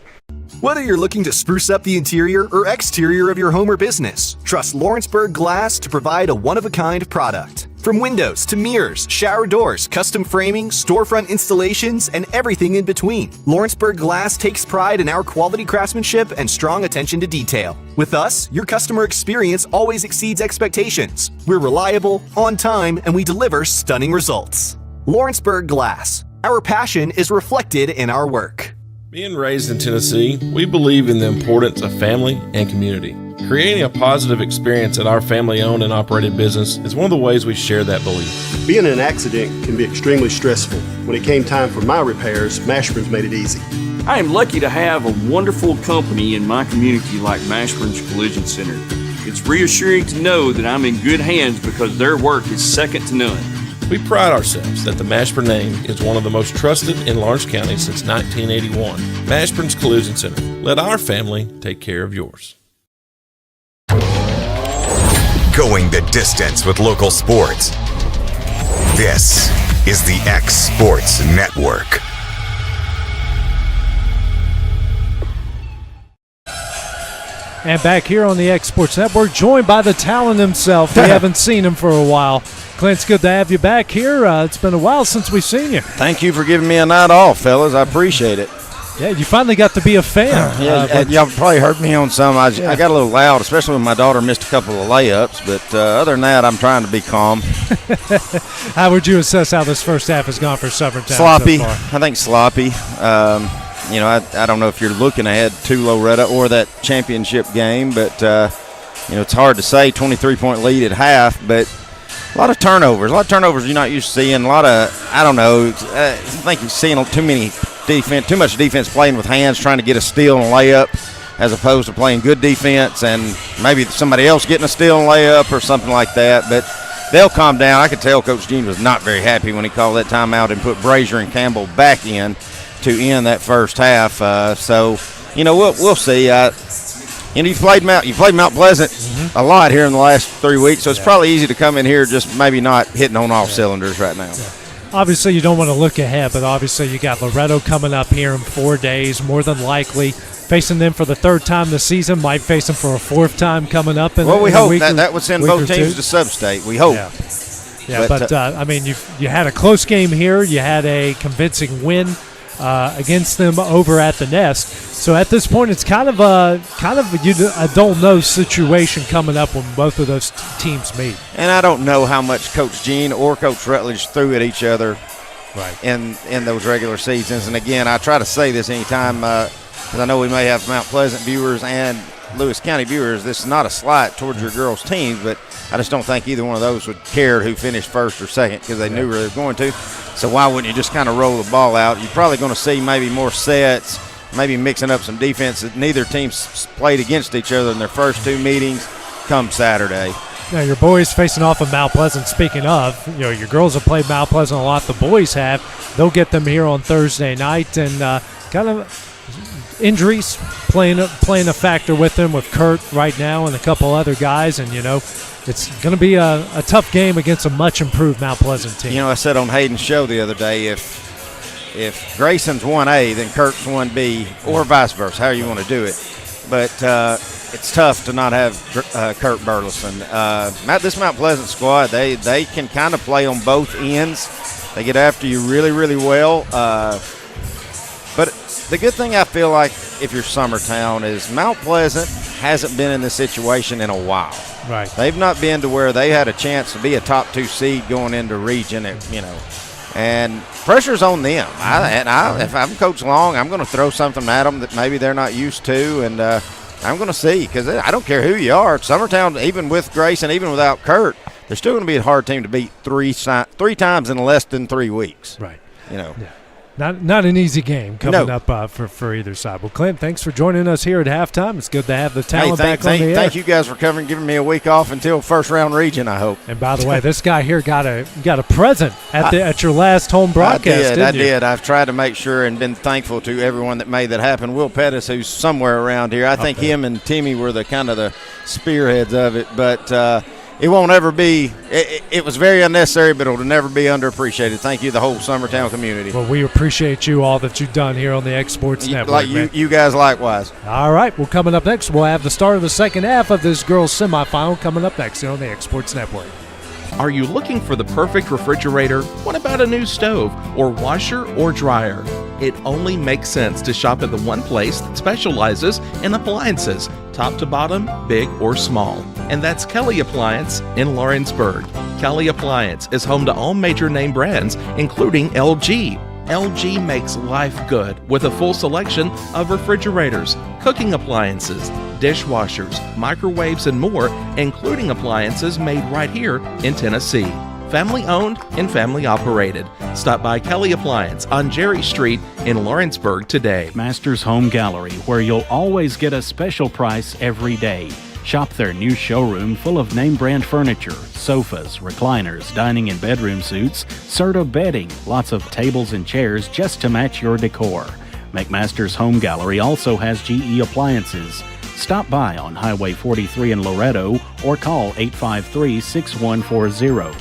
Whether you're looking to spruce up the interior or exterior of your home or business, trust Lawrenceburg Glass to provide a one-of-a-kind product. From windows to mirrors, shower doors, custom framing, storefront installations, and everything in between, Lawrenceburg Glass takes pride in our quality craftsmanship and strong attention to detail. With us, your customer experience always exceeds expectations. We're reliable, on time, and we deliver stunning results. Lawrenceburg Glass. Our passion is reflected in our work. Being raised in Tennessee, we believe in the importance of family and community. Creating a positive experience at our family-owned and operated business is one of the ways we share that belief. Being in an accident can be extremely stressful. When it came time for my repairs, Mashburn's made it easy. I am lucky to have a wonderful company in my community like Mashburn's Collision Center. It's reassuring to know that I'm in good hands because their work is second to none. We pride ourselves that the Mashburn name is one of the most trusted in Lawrence County since 1981. Mashburn's Collision Center. Let our family take care of yours. Going the distance with local sports. This is the X Sports Network. And back here on the X Sports Network, joined by the talent himself. We haven't seen him for a while. Clint, it's good to have you back here. It's been a while since we've seen you. Thank you for giving me a night off, fellas. I appreciate it. Yeah, you finally got to be a fan. Y'all probably heard me on some. I got a little loud, especially when my daughter missed a couple of layups. But other than that, I'm trying to be calm. How would you assess how this first half has gone for Summertown? Sloppy. So far? I think sloppy. I don't know if you're looking ahead to Loretta or that championship game, but it's hard to say. 23-point lead at half, but a lot of turnovers. A lot of turnovers you're not used to seeing. A lot of, I don't know. I think you're seeing too much defense playing with hands, trying to get a steal and layup, as opposed to playing good defense and maybe somebody else getting a steal and layup or something like that. But they'll calm down. I could tell Coach Gene was not very happy when he called that timeout and put Brazier and Campbell back in to end that first half. We'll see. You played Mount Pleasant a lot here in the last 3 weeks, so it's probably easy to come in here just maybe not hitting on all cylinders right now. Yeah. Obviously, you don't want to look ahead, but obviously you got Loretto coming up here in 4 days, more than likely. Facing them for the third time this season, might face them for a fourth time coming up. We hope that would send both teams to sub-state. We hope. Yeah, but you had a close game here. You had a convincing win against them over at the Nest. So at this point, it's kind of a don't know situation coming up when both of those teams meet. And I don't know how much Coach Gene or Coach Rutledge threw at each other, right, in those regular seasons. And again, I try to say this anytime because I know we may have Mount Pleasant viewers and Lewis County viewers. This is not a slight towards your girls' teams, but I just don't think either one of those would care who finished first or second because they knew where they were going to. So why wouldn't you just kind of roll the ball out? You're probably going to see maybe more sets, maybe mixing up some defense that neither team's played against each other in their first two meetings come Saturday. Now, your boys facing off of Mount Pleasant. Speaking of, your girls have played Mount Pleasant a lot. The boys have. They'll get them here on Thursday night, and kind of injuries playing a factor with them, with Kurt right now and a couple other guys, and it's going to be a tough game against a much improved Mount Pleasant team. I said on Hayden's show the other day, if Grayson's 1A, then Kirk's 1B, or vice versa, however you want to do it. But it's tough to not have Kurt Burleson. This Mount Pleasant squad, they can kind of play on both ends. They get after you really, really well. But the good thing I feel like if you're Summertown is Mount Pleasant hasn't been in this situation in a while. Right. They've not been to where they had a chance to be a top 2 seed going into region, and pressure's on them. If I'm Coach Long, I'm going to throw something at them that maybe they're not used to, and I'm going to see, because I don't care who you are. Summertown, even with Grace and even without Kurt, they're still going to be a hard team to beat three times in less than 3 weeks. Right. Yeah. Not an easy game coming up for either side. Well, Clint, thanks for joining us here at halftime. It's good to have the talent back on the air. Thank you guys for giving me a week off until first round region, I hope. And by the way, this guy here got a present at your last home broadcast. I did. I've tried to make sure and been thankful to everyone that made that happen. Will Pettis, who's somewhere around here, I think him and Timmy were the kind of the spearheads of it, but. It won't ever be – it was very unnecessary, but it will never be underappreciated. Thank you, the whole Summertown community. Well, we appreciate you, all that you've done here on the X Sports Network. You guys likewise. All right. Well, coming up next, we'll have the start of the second half of this girls' semifinal coming up next here on the X Sports Network. Are you looking for the perfect refrigerator? What about a new stove or washer or dryer? It only makes sense to shop at the one place that specializes in appliances, top to bottom, big or small. And that's Kelly Appliance in Lawrenceburg. Kelly Appliance is home to all major name brands, including LG. LG makes life good with a full selection of refrigerators, cooking appliances, dishwashers, microwaves, and more, including appliances made right here in Tennessee. Family owned and family operated. Stop by Kelly Appliance on Jerry Street in Lawrenceburg today. Masters Home Gallery, where you'll always get a special price every day. Shop their new showroom full of name brand furniture, sofas, recliners, dining and bedroom suites, Serta bedding, lots of tables and chairs just to match your decor. McMaster's Home Gallery also has GE appliances. Stop by on Highway 43 in Loretto or call 853-6140.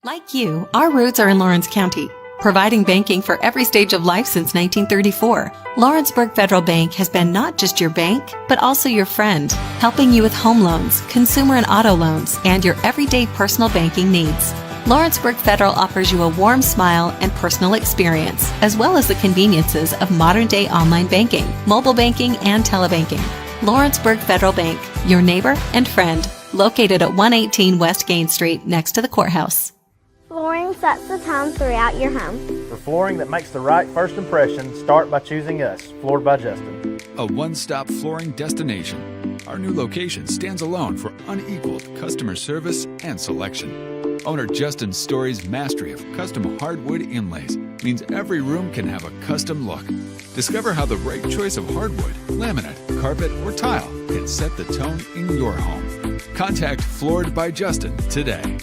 Like you, our roots are in Lawrence County, providing banking for every stage of life since 1934. Lawrenceburg Federal Bank has been not just your bank, but also your friend, helping you with home loans, consumer and auto loans, and your everyday personal banking needs. Lawrenceburg Federal offers you a warm smile and personal experience, as well as the conveniences of modern-day online banking, mobile banking, and telebanking. Lawrenceburg Federal Bank, your neighbor and friend, located at 118 West Gain Street, next to the courthouse. Flooring sets the tone throughout your home. For flooring that makes the right first impression, start by choosing us, Floored by Justin. A one-stop flooring destination. Our new location stands alone for unequaled customer service and selection. Owner Justin Story's mastery of custom hardwood inlays means every room can have a custom look. Discover how the right choice of hardwood, laminate, carpet, or tile can set the tone in your home. Contact Floored by Justin today.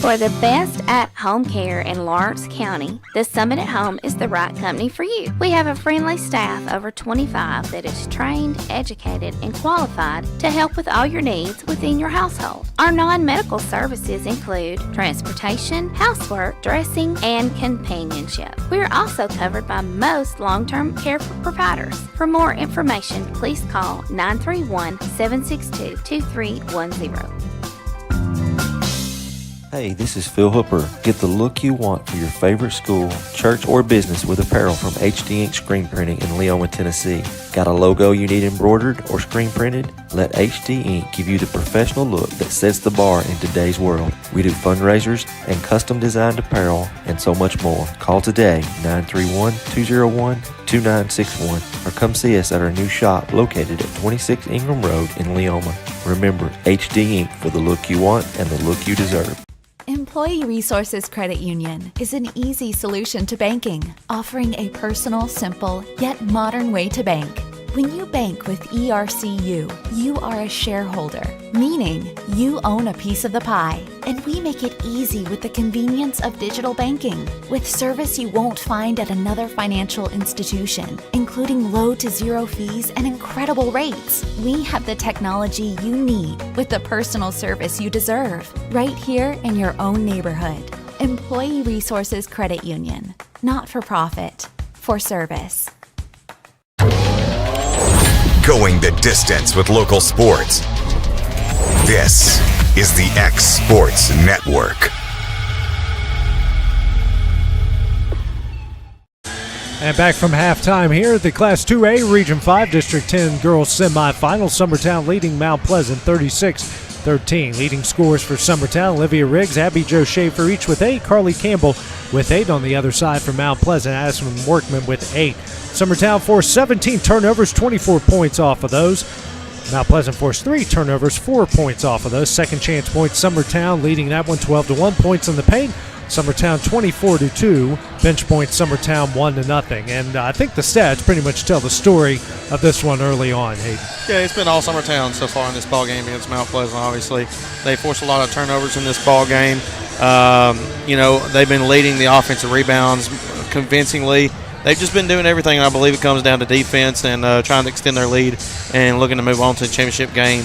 For the best at-home care in Lawrence County, the Summit at Home is the right company for you. We have a friendly staff over 25 that is trained, educated, and qualified to help with all your needs within your household. Our non-medical services include transportation, housework, dressing, and companionship. We are also covered by most long-term care providers. For more information, please call 931-762-2310. Hey, this is Phil Hooper. Get the look you want for your favorite school, church, or business with apparel from HD Ink Screen Printing in Leoma, Tennessee. Got a logo you need embroidered or screen printed? Let HD Ink give you the professional look that sets the bar in today's world. We do fundraisers and custom designed apparel and so much more. Call today, 931-201-2961, or come see us at our new shop located at 26 Ingram Road in Leoma. Remember, HD Ink for the look you want and the look you deserve. Employee Resources Credit Union is an easy solution to banking, offering a personal, simple, yet modern way to bank. When you bank with ERCU, you are a shareholder, meaning you own a piece of the pie. And we make it easy with the convenience of digital banking, with service you won't find at another financial institution, including low to zero fees and incredible rates. We have the technology you need with the personal service you deserve, right here in your own neighborhood. Employee Resources Credit Union, not for profit, for service. Going the distance with local sports. This is the X Sports Network. And back from halftime here at the Class 2A Region 5 District 10 Girls Semifinal. Summertown leading Mount Pleasant 36-13. Leading scores for Summertown, Olivia Riggs, Abby Jo Schaefer each with 8. Carly Campbell with 8 on the other side for Mount Pleasant. Addison Workman with 8. Summertown forced 17 turnovers, 24 points off of those. Mount Pleasant forced 3 turnovers, 4 points off of those. Second chance points, Summertown leading that one 12-1. Points in the paint, Summertown 24-2. Bench points, Summertown 1-0. And I think the stats pretty much tell the story of this one early on, Hayden. Yeah, it's been all Summertown so far in this ball game against Mount Pleasant. Obviously, they forced a lot of turnovers in this ball game. They've been leading the offensive rebounds convincingly. They've just been doing everything, and I believe it comes down to defense and trying to extend their lead and looking to move on to the championship game.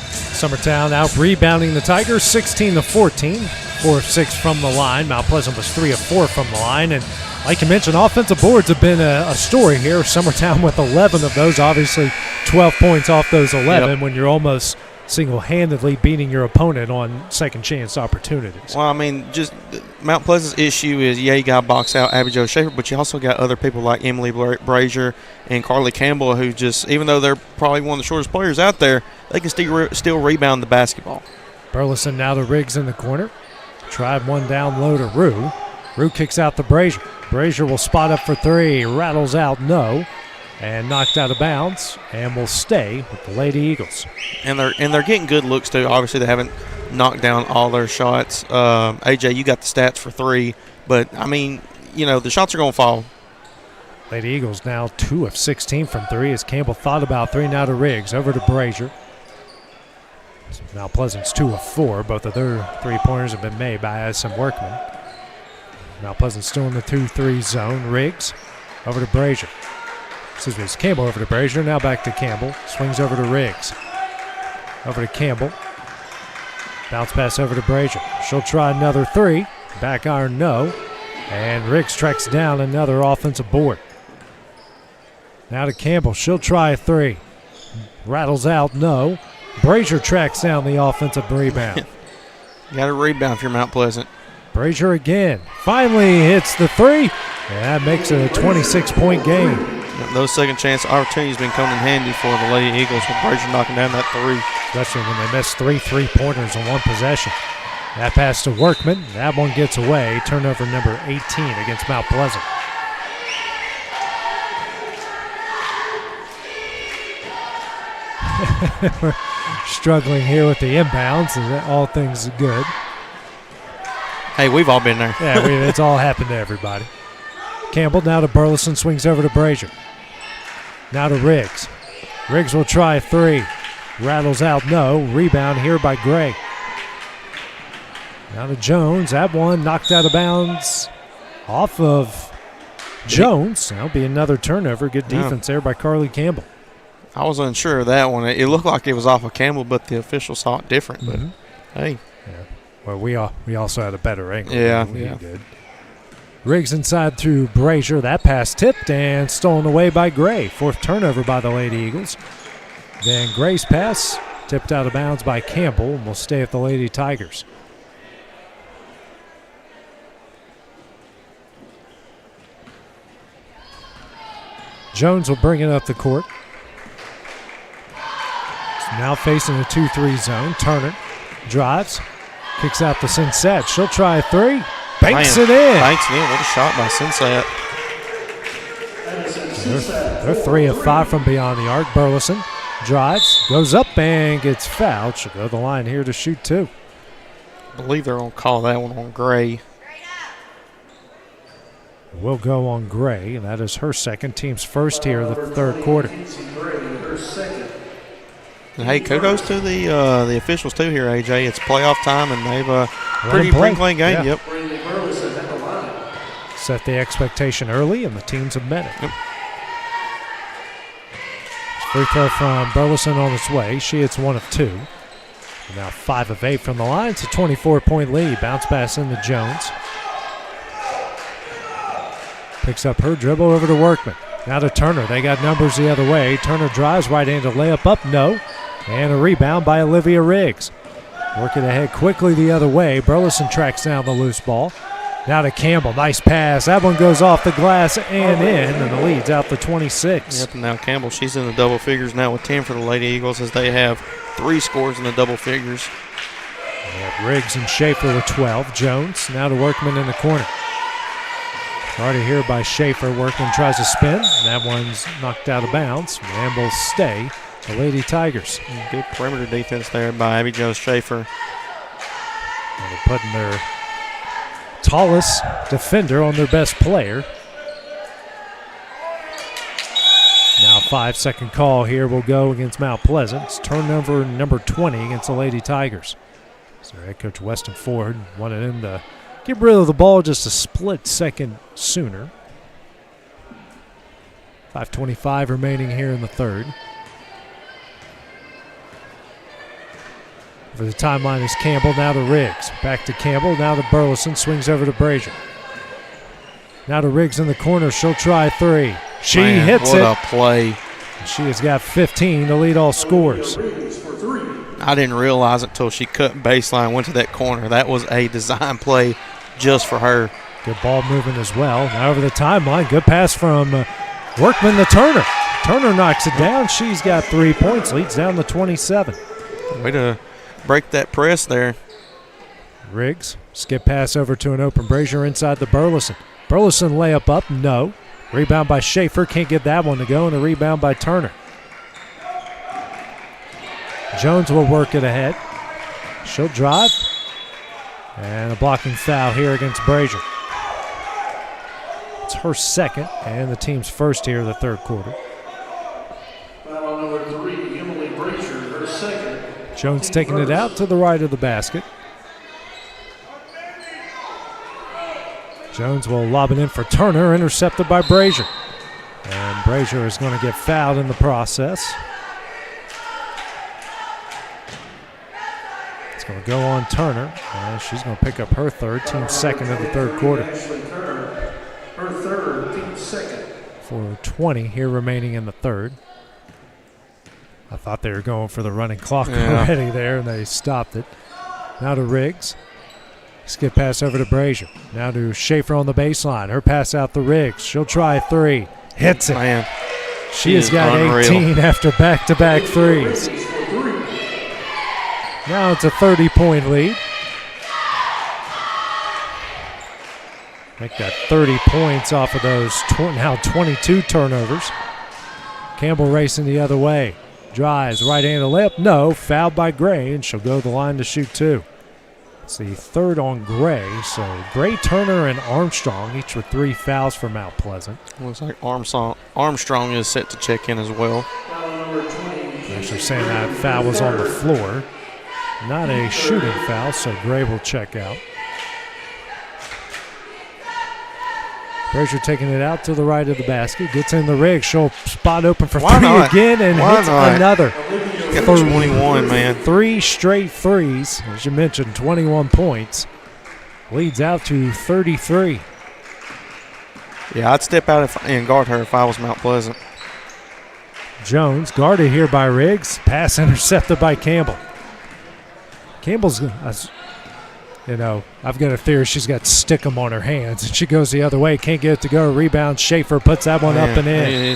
Summertown out rebounding the Tigers 16-14. 4 of 6 from the line. Mount Pleasant was 3 of 4 from the line. And like you mentioned, offensive boards have been a story here. Summertown with 11 of those, obviously 12 points off those 11 when you're almost single-handedly beating your opponent on second chance opportunities. Well, I mean, just Mount Pleasant's issue is, you got to box out Abby Jo Schaefer, but you also got other people like Emily Brazier and Carly Campbell who just, even though they're probably one of the shortest players out there, they can still rebound the basketball. Burleson now to Riggs in the corner. Tried one down low to Rue. Rue kicks out to Brazier. Brazier will spot up for 3. Rattles out, no. And knocked out of bounds, and will stay with the Lady Eagles. And they're getting good looks too. Obviously, they haven't knocked down all their shots. AJ, you got the stats for 3, but I mean, the shots are going to fall. Lady Eagles now 2 of 16 from 3 as Campbell thought about 3. Now to Riggs, over to Brazier. Mount Pleasant's 2 of 4. Both of their 3-pointers have been made by Addison Workman. Mount Pleasant still in the 2-3 zone. Riggs over to Brazier. It's Campbell over to Brazier. Now back to Campbell. Swings over to Riggs. Over to Campbell. Bounce pass over to Brazier. She'll try another 3. Back iron, no. And Riggs tracks down another offensive board. Now to Campbell. She'll try a 3. Rattles out, no. Brazier tracks down the offensive rebound. Got a rebound if you're Mount Pleasant. Brazier again. Finally hits the 3. And that makes it a 26-point game. Those second chance opportunities have been coming in handy for the Lady Eagles with Brazier knocking down that 3. Especially when they missed 3 3-pointers in one possession. That pass to Workman. That one gets away. Turnover number 18 against Mount Pleasant. We're struggling here with the inbounds, and all things good. Hey, we've all been there. Yeah, it's all happened to everybody. Campbell now to Burleson, swings over to Brazier. Now to Riggs. Riggs will try a 3. Rattles out, no. Rebound here by Gray. Now to Jones. That one knocked out of bounds off of Jones. That'll be another turnover. Good defense there by Carly Campbell. I was unsure of that one. It looked like it was off of Campbell, but the official saw it different. But hey. Yeah. Well, we also had a better angle. Yeah. Good. Riggs inside through Brazier. That pass tipped and stolen away by Gray. 4th turnover by the Lady Eagles. Then Gray's pass tipped out of bounds by Campbell and will stay at the Lady Tigers. Jones will bring it up the court. Now facing a 2-3 zone. Turner drives. Kicks out to Sinsat. She'll try a 3. Banks it in. Banks it in. What a shot by Sinsat. They're 3 of 5 from beyond the arc. Burleson drives, goes up and gets fouled. She'll go to the line here to shoot 2. I believe they're going to call that one on Gray. Will go on Gray, and that is her second. Team's first here of the 3rd quarter. And hey, kudos to the officials too here, AJ. It's playoff time, and they've pretty clean game. Yeah. Yep. Set the expectation early, and the teams have met it. Yep. Free throw from Burleson on its way. She hits 1 of 2. And now 5 of 8 from the line. It's a 24-point lead. Bounce pass into Jones. Picks up her dribble over to Workman. Now to Turner. They got numbers the other way. Turner drives right-handed layup up, no. And a rebound by Olivia Riggs. Working ahead quickly the other way. Burleson tracks down the loose ball. Now to Campbell. Nice pass. That one goes off the glass and in, and the lead's out to 26. Yep, and now Campbell, she's in the double figures now with 10 for the Lady Eagles as they have 3 scores in the double figures. Riggs and Schaefer with 12. Jones now to Workman in the corner. Already here by Schaefer. Workman tries to spin. That one's knocked out of bounds and will stay the Lady Tigers. Good perimeter defense there by Abby Jo Schaefer. And they're putting their tallest defender on their best player. Now 5-second call here will go against Mount Pleasant. It's turnover number 20 against the Lady Tigers. So head coach Weston Ford wanted him to get rid of the ball just a split second sooner. 5:25 remaining here in the 3rd. Over the timeline is Campbell, now to Riggs. Back to Campbell, now to Burleson, swings over to Brazier. Now to Riggs in the corner, she'll try three. She hits it. What a play. She has got 15 to lead all scores. I didn't realize it until she cut baseline, went to that corner. That was a design play just for her. Good ball movement as well. Now over the timeline, good pass from Workman to Turner. Turner knocks it down. She's got 3 points, leads down to 27. Way to break that press there. Riggs, skip pass over to an open Brazier inside the Burleson. Burleson layup up, no. Rebound by Schaefer, can't get that one to go, and a rebound by Turner. Jones will work it ahead. She'll drive. And a blocking foul here against Brazier. It's her second and the team's first here in the third quarter. Foul on number 3, Emily Brazier, her second. Jones taking it out to the right of the basket. Jones will lob it in for Turner, intercepted by Brazier. And Brazier is going to get fouled in the process. It's going to go on Turner, and she's going to pick up her third, team second of the third quarter. Ashley Turner, her third, team second. For 20 here remaining in the third. I thought they were going for the running clock already there, and they stopped it. Now to Riggs. Skip pass over to Brazier. Now to Schaefer on the baseline. Her pass out to Riggs. She'll try three. Hits it. Man, she has got 18 after back-to-back threes. Now it's a 30-point lead. Make that 30 points off of those now 22 turnovers. Campbell racing the other way. Drives, right-handed layup. No, fouled by Gray, and she'll go to the line to shoot two. It's the third on Gray, so Gray, Turner, and Armstrong, each with 3 fouls for Mount Pleasant. Looks like Armstrong is set to check in as well. Actually saying that foul was on the floor. Not a shooting foul, so Gray will check out. Brazier taking it out to the right of the basket. Gets in the rig. She'll spot open for three again and hits another. Got 21, man. 3 straight threes. As you mentioned, 21 points. Leads out to 33. Yeah, I'd step out and guard her if I was Mount Pleasant. Jones guarded here by Riggs. Pass intercepted by Campbell. Campbell's, I've got a theory she's got stickum on her hands, and she goes the other way. Can't get it to go. Rebound. Schaefer puts that one up and in.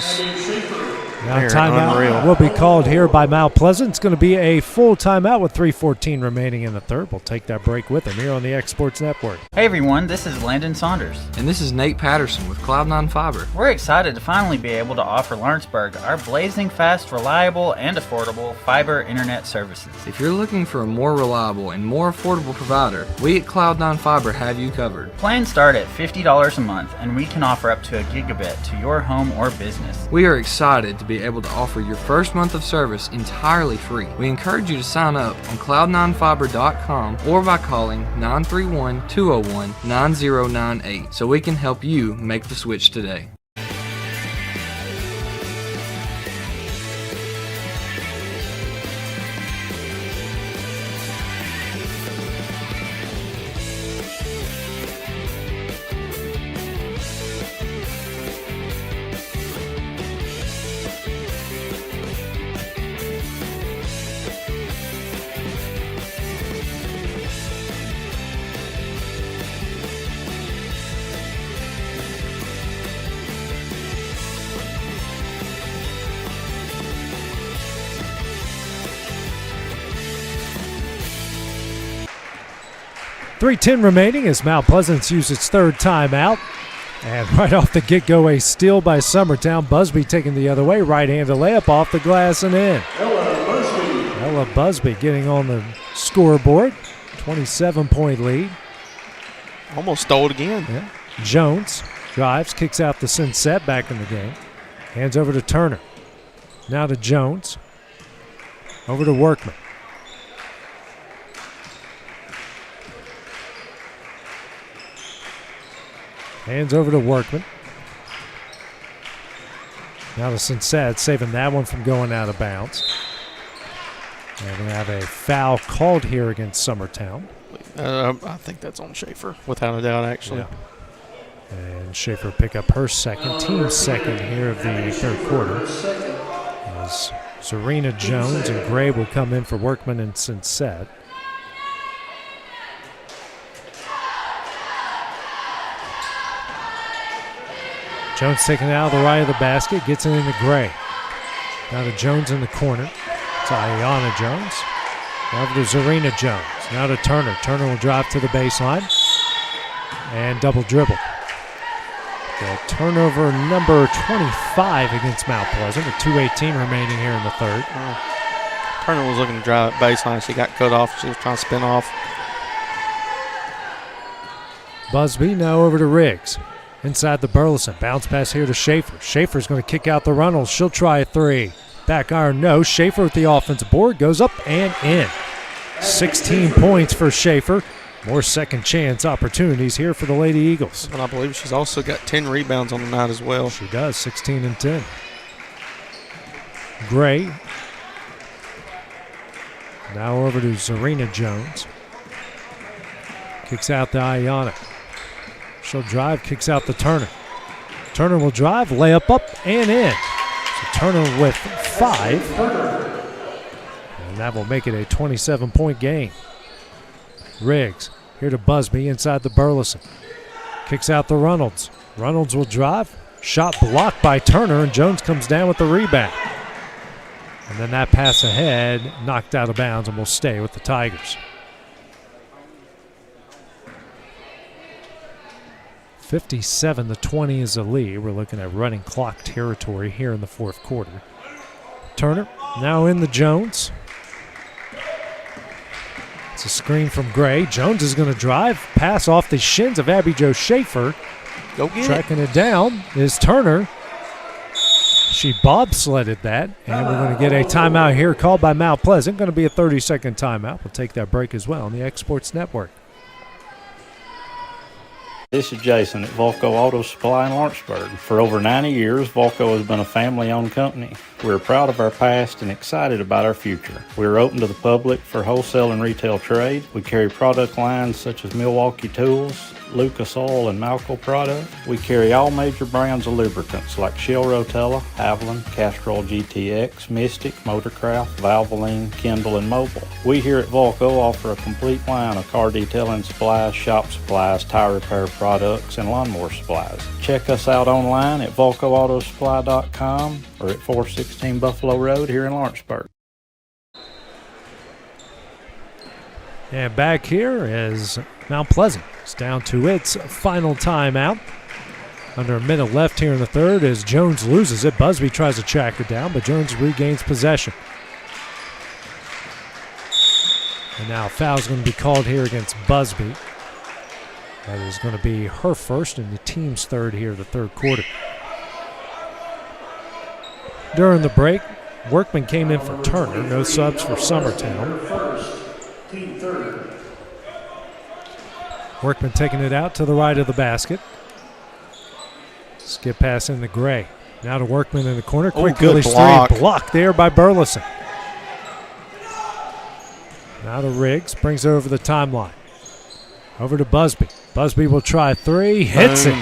Now timeout will be called here by Mount Pleasant. It's going to be a full timeout with 3:14 remaining in the third. We'll take that break with them here on the X Sports Network. Hey everyone, this is Landon Saunders. And this is Nate Patterson with Cloud9 Fiber. We're excited to finally be able to offer Lawrenceburg our blazing fast, reliable, and affordable fiber internet services. If you're looking for a more reliable and more affordable provider, we at Cloud9 Fiber have you covered. Plans start at $50 a month, and we can offer up to a gigabit to your home or business. We are excited to be able to offer your first month of service entirely free. We encourage you to sign up on cloud9fiber.com or by calling 931-201-9098 so we can help you make the switch today. .310 remaining as Mount Pleasant's used its third timeout. And right off the get-go, a steal by Summertown. Busby taking the other way. Right-handed layup off the glass and in. Ella Busby getting on the scoreboard. 27-point lead. Almost stole it again. Yeah. Jones drives, kicks out the Sunset back in the game. Hands over to Turner. Now to Jones. Over to Workman. Hands over to Workman. Now to Sinsad, saving that one from going out of bounds. And we're going to have a foul called here against Summertown. I think that's on Schaefer, without a doubt, actually. Yeah. And Schaefer pick up her second, team second here of the third quarter. As Serena Jones and Gray will come in for Workman and Sinsett. Jones taking it out of the right of the basket, gets it into Gray. Now to Jones in the corner. It's Ayana Jones. Now to Zarina Jones. Now to Turner. Turner will drive to the baseline and double dribble. The turnover number 25 against Mount Pleasant with 2:18 remaining here in the third. Turner was looking to drive at baseline. She got cut off. She was trying to spin off. Busby now over to Riggs. Inside the Burleson. Bounce pass here to Schaefer. Schaefer's going to kick out the Runnels. She'll try a three. Back iron, no. Schaefer with the offensive board. Goes up and in. 16 points for Schaefer. More second chance opportunities here for the Lady Eagles. And I believe she's also got 10 rebounds on the night as well. She does, 16 and 10. Gray. Now over to Zarina Jones. Kicks out to Ayana. She'll drive, kicks out to Turner. Turner will drive, layup up and in. So Turner with 5. And that will make it a 27-point game. Riggs here to Busby inside the Burleson. Kicks out to Reynolds. Reynolds will drive. Shot blocked by Turner, and Jones comes down with the rebound. And then that pass ahead knocked out of bounds and will stay with the Tigers. 57-20 is the lead. We're looking at running clock territory here in the fourth quarter. Turner now in the Jones. It's a screen from Gray. Jones is going to drive. Pass off the shins of Abby Jo Schaefer. Go get Tracking it down is Turner. She bobsledded that. And we're going to get a timeout here called by Mount Pleasant. Going to be a 30-second timeout. We'll take that break as well on the Exports Network. This is Jason at Volco Auto Supply in Lawrenceburg. For over 90 years, Volco has been a family-owned company. We're proud of our past and excited about our future. We're open to the public for wholesale and retail trade. We carry product lines such as Milwaukee Tools, Lucas Oil, and Malco product. We carry all major brands of lubricants like Shell Rotella, Haviland, Castrol GTX, Mystic, Motorcraft, Valvoline, Kindle, and Mobil. We here at Volco offer a complete line of car detailing supplies, shop supplies, tire repair products, and lawnmower supplies. Check us out online at VolcoAutosupply.com or at 416 Buffalo Road here in Lawrenceburg. And back here is Mount Pleasant. It's down to its final timeout. Under a minute left here in the third as Jones loses it. Busby tries to track her down, but Jones regains possession. And now a foul's going to be called here against Busby. That is going to be her first and the team's third here, the third quarter. During the break, Workman came in for Turner. No subs for Summertown. Workman taking it out to the right of the basket. Skip pass into Gray. Now to Workman in the corner. Quick release three. Blocked there by Burleson. Now to Riggs. Brings it over the timeline. Over to Busby. Busby will try three. Hits it.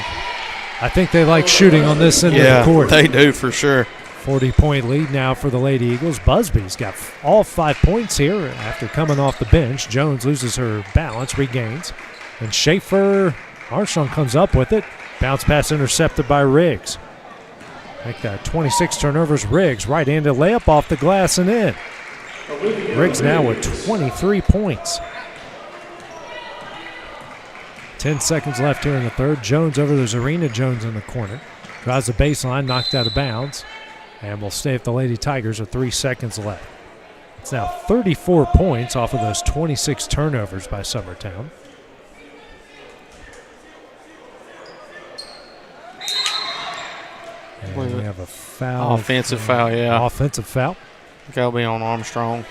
I think they like shooting on this end of the court. They do for sure. 40-point lead now for the Lady Eagles. Busby's got all 5 points here after coming off the bench. Jones loses her balance, regains. And Schaefer, Armstrong comes up with it. Bounce pass intercepted by Riggs. Make that 26 turnovers. Riggs right-handed layup off the glass and in. Riggs now with 23 points. 10 seconds left here in the third. Jones over to Zarina Jones in the corner. Drives the baseline, knocked out of bounds. And we'll stay with the Lady Tigers with 3 seconds left. It's now 34 points off of those 26 turnovers by Summertown. And we have a foul. Offensive foul, yeah. Offensive foul. I think that'll be on Armstrong.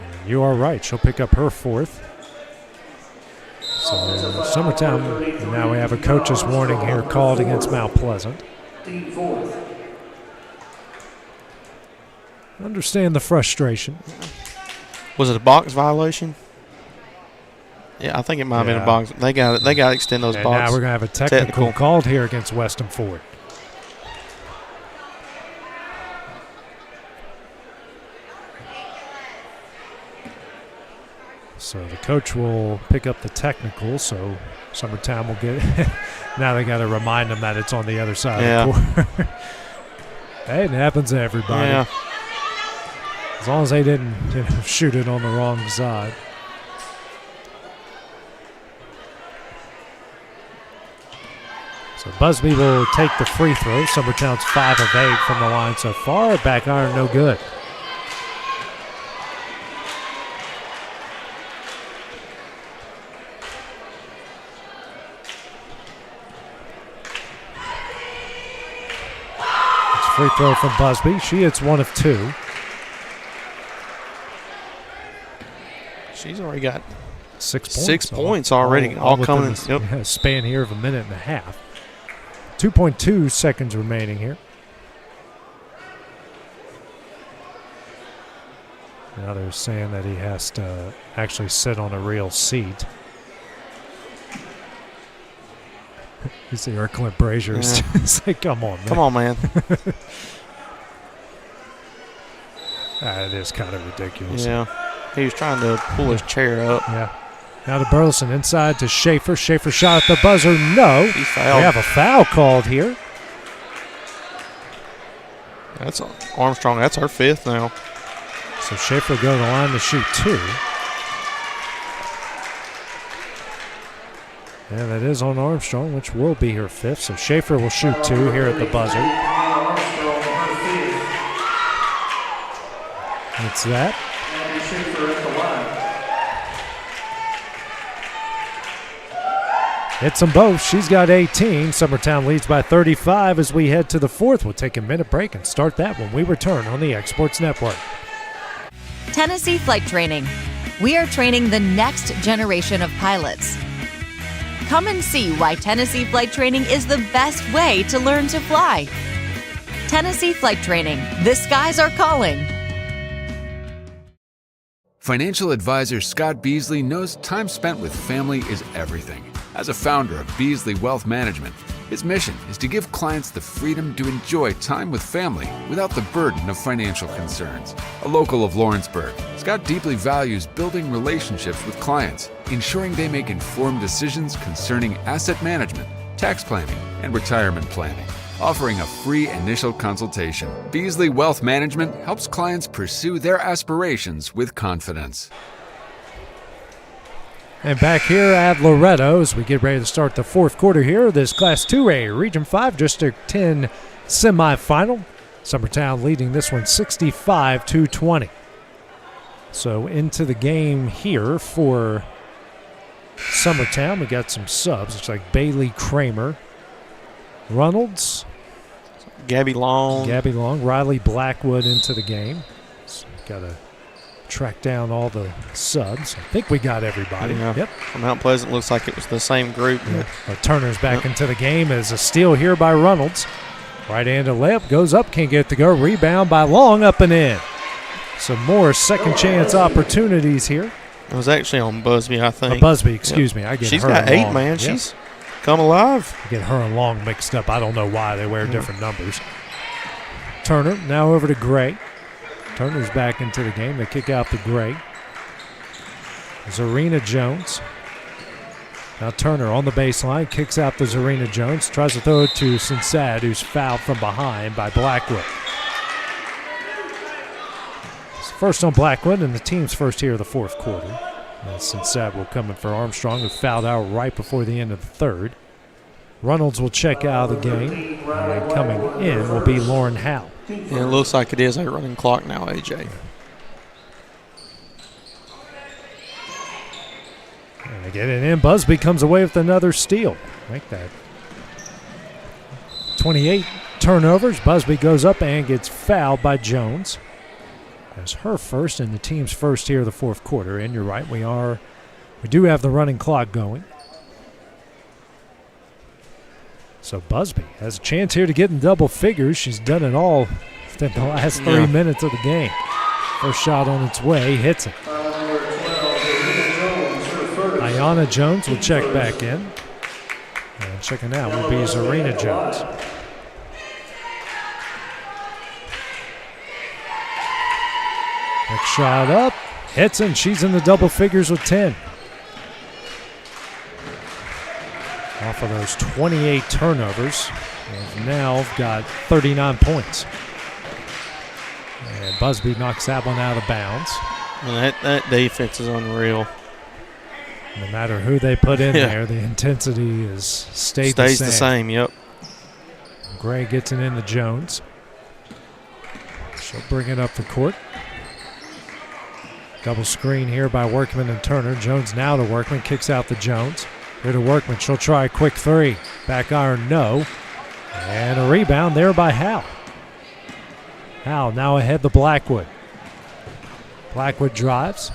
And you are right. She'll pick up her fourth. So Summertown, and now we have a coach's warning here called against Mount Pleasant. Understand the frustration. Was it a box violation? Yeah, I think it might have been a box. They got to extend those And boxes. now we're going to have a technical called here against Weston Ford. So the coach will pick up the technical, so Summertown will get it. Now they got to remind them that it's on the other side of the court. Hey, it happens to everybody. Yeah. As long as they didn't shoot it on the wrong side. So Busby will take the free throw. Summertown's 5 of 8 from the line so far. Back iron, no good. It's a free throw from Busby. She hits 1 of 2. She's already got 6 points. 6 points already, all coming in. Yep. A span here of a minute and a half. 2.2 seconds remaining here. Now they're saying that he has to actually sit on a real seat. You see our Clint Brazier is just like, come on, man. Come on, man. It is kind of ridiculous. Yeah. He was trying to pull his chair up. Yeah. Now to Burleson, inside to Schaefer. Schaefer shot at the buzzer. No. He fouled. We have a foul called here. That's Armstrong. That's her 5th now. So Schaefer go to the line to shoot 2. And that is on Armstrong, which will be her 5th. So Schaefer will shoot 2 here at the buzzer. It's that. Hits them both. She's got 18. Summertown leads by 35 as we head to the 4th. We'll take a minute break and start that when we return on the Exports Network. Tennessee Flight Training. We are training the next generation of pilots. Come and see why Tennessee Flight Training is the best way to learn to fly. Tennessee Flight Training. The skies are calling. Financial advisor Scott Beasley knows time spent with family is everything. As a founder of Beasley Wealth Management, his mission is to give clients the freedom to enjoy time with family without the burden of financial concerns. A local of Lawrenceburg, Scott deeply values building relationships with clients, ensuring they make informed decisions concerning asset management, tax planning, and retirement planning. Offering a free initial consultation, Beasley Wealth Management helps clients pursue their aspirations with confidence. And back here at Loretto as we get ready to start the 4th quarter here, this Class 2A Region 5 District 10 semifinal. Summertown leading this one 65-20. So into the game here for Summertown. We got some subs. Looks like Bailey Kramer, Reynolds, Gabby Long, Riley Blackwood into the game. So got to track down all the subs. I think we got everybody. Yeah. Yep. From Mount Pleasant, looks like it was the same group. Yeah. Turner's back into the game as a steal here by Reynolds. Right-handed layup goes up, can't get it to go. Rebound by Long, up and in. Some more second chance opportunities here. It was actually on Busby, I think. Busby, excuse me. I get She's her got and 8, Long. man. Yep. She's come alive. I get her and Long mixed up. I don't know why they wear different numbers. Turner now over to Gray. Turner's back into the game. They kick out to Gray. Zarina Jones. Now Turner on the baseline, kicks out to Zarina Jones, tries to throw it to Sinsad, who's fouled from behind by Blackwood. It's first on Blackwood, and the team's first here of the 4th quarter. And Sinsad will come in for Armstrong, who fouled out right before the end of the 3rd. Reynolds will check out of the game, and coming in will be Lauren Howe. And it looks like it is a running clock now, AJ. And they get it in. Busby comes away with another steal. Like that. 28 turnovers. Busby goes up and gets fouled by Jones. That's her first and the team's first here of the 4th quarter. And you're right, we do have the running clock going. So Busby has a chance here to get in double figures. She's done it all within the last 3 minutes of the game. First shot on its way, hits it. Ayanna Jones will check back in. And checking out will be Zarina Jones. Next shot up, hits, and she's in the double figures with 10. Off of those 28 turnovers, they've now got 39 points. And Busby knocks that one out of bounds. And that defense is unreal. No matter who they put in there, the intensity stays the same. Yep. Gray gets it into Jones. She'll bring it up the court. Double screen here by Workman and Turner. Jones now to Workman, kicks out to Jones. Here to Workman, she'll try a quick three. Back iron, no. And a rebound there by Howe. Howe now ahead to Blackwood. Blackwood drives.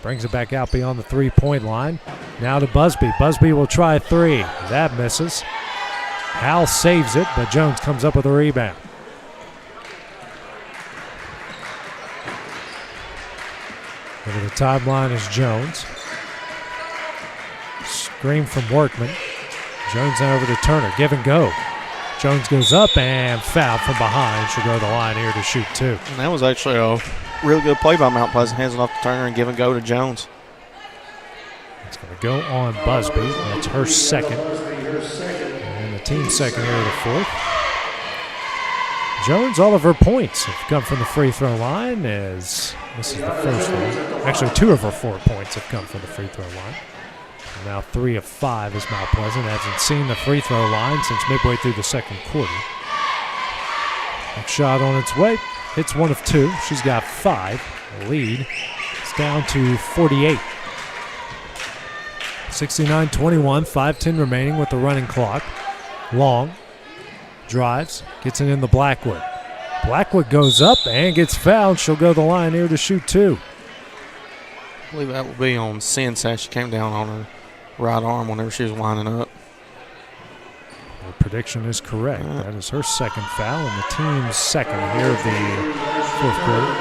Brings it back out beyond the three-point line. Now to Busby. Busby will try a three. That misses. Howe saves it, but Jones comes up with a rebound. Over the timeline is Jones. Screen from Workman. Jones now over to Turner. Give and go. Jones goes up and fouled from behind. She'll go to the line here to shoot two. And that was actually a real good play by Mount Pleasant. Hands it off to Turner and give and go to Jones. It's going to go on Busby. That's her second. And the team's second here, the fourth. Jones, all of her points have come from the free throw line as this is the first one. Actually, 2 of her 4 points have come from the free throw line. And now 3 of 5 is Mount Pleasant. Hasn't seen the free throw line since midway through the second quarter. Next shot on its way. Hits 1 of 2. She's got 5. The lead is down to 48. 69-21, 5:10 remaining with the running clock. Long drives, gets it in the Blackwood. Blackwood goes up and gets fouled. She'll go to the line here to shoot two. I believe that will be on Sensei. She came down on her right arm whenever she was winding up. The prediction is correct. That is her second foul and the team's second here of the fourth quarter.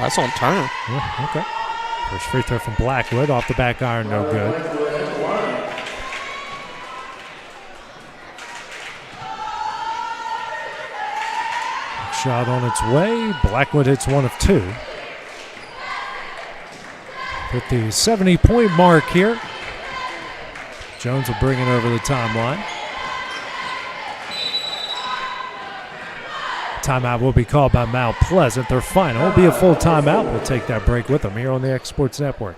That's on Turner. Yeah, okay. First free throw from Blackwood off the back iron, no good. Shot on its way. Blackwood hits 1 of 2. At the 70-point mark here. Jones will bring it over the timeline. Timeout will be called by Mount Pleasant. Their final will be a full timeout. We'll take that break with them here on the X Sports Network.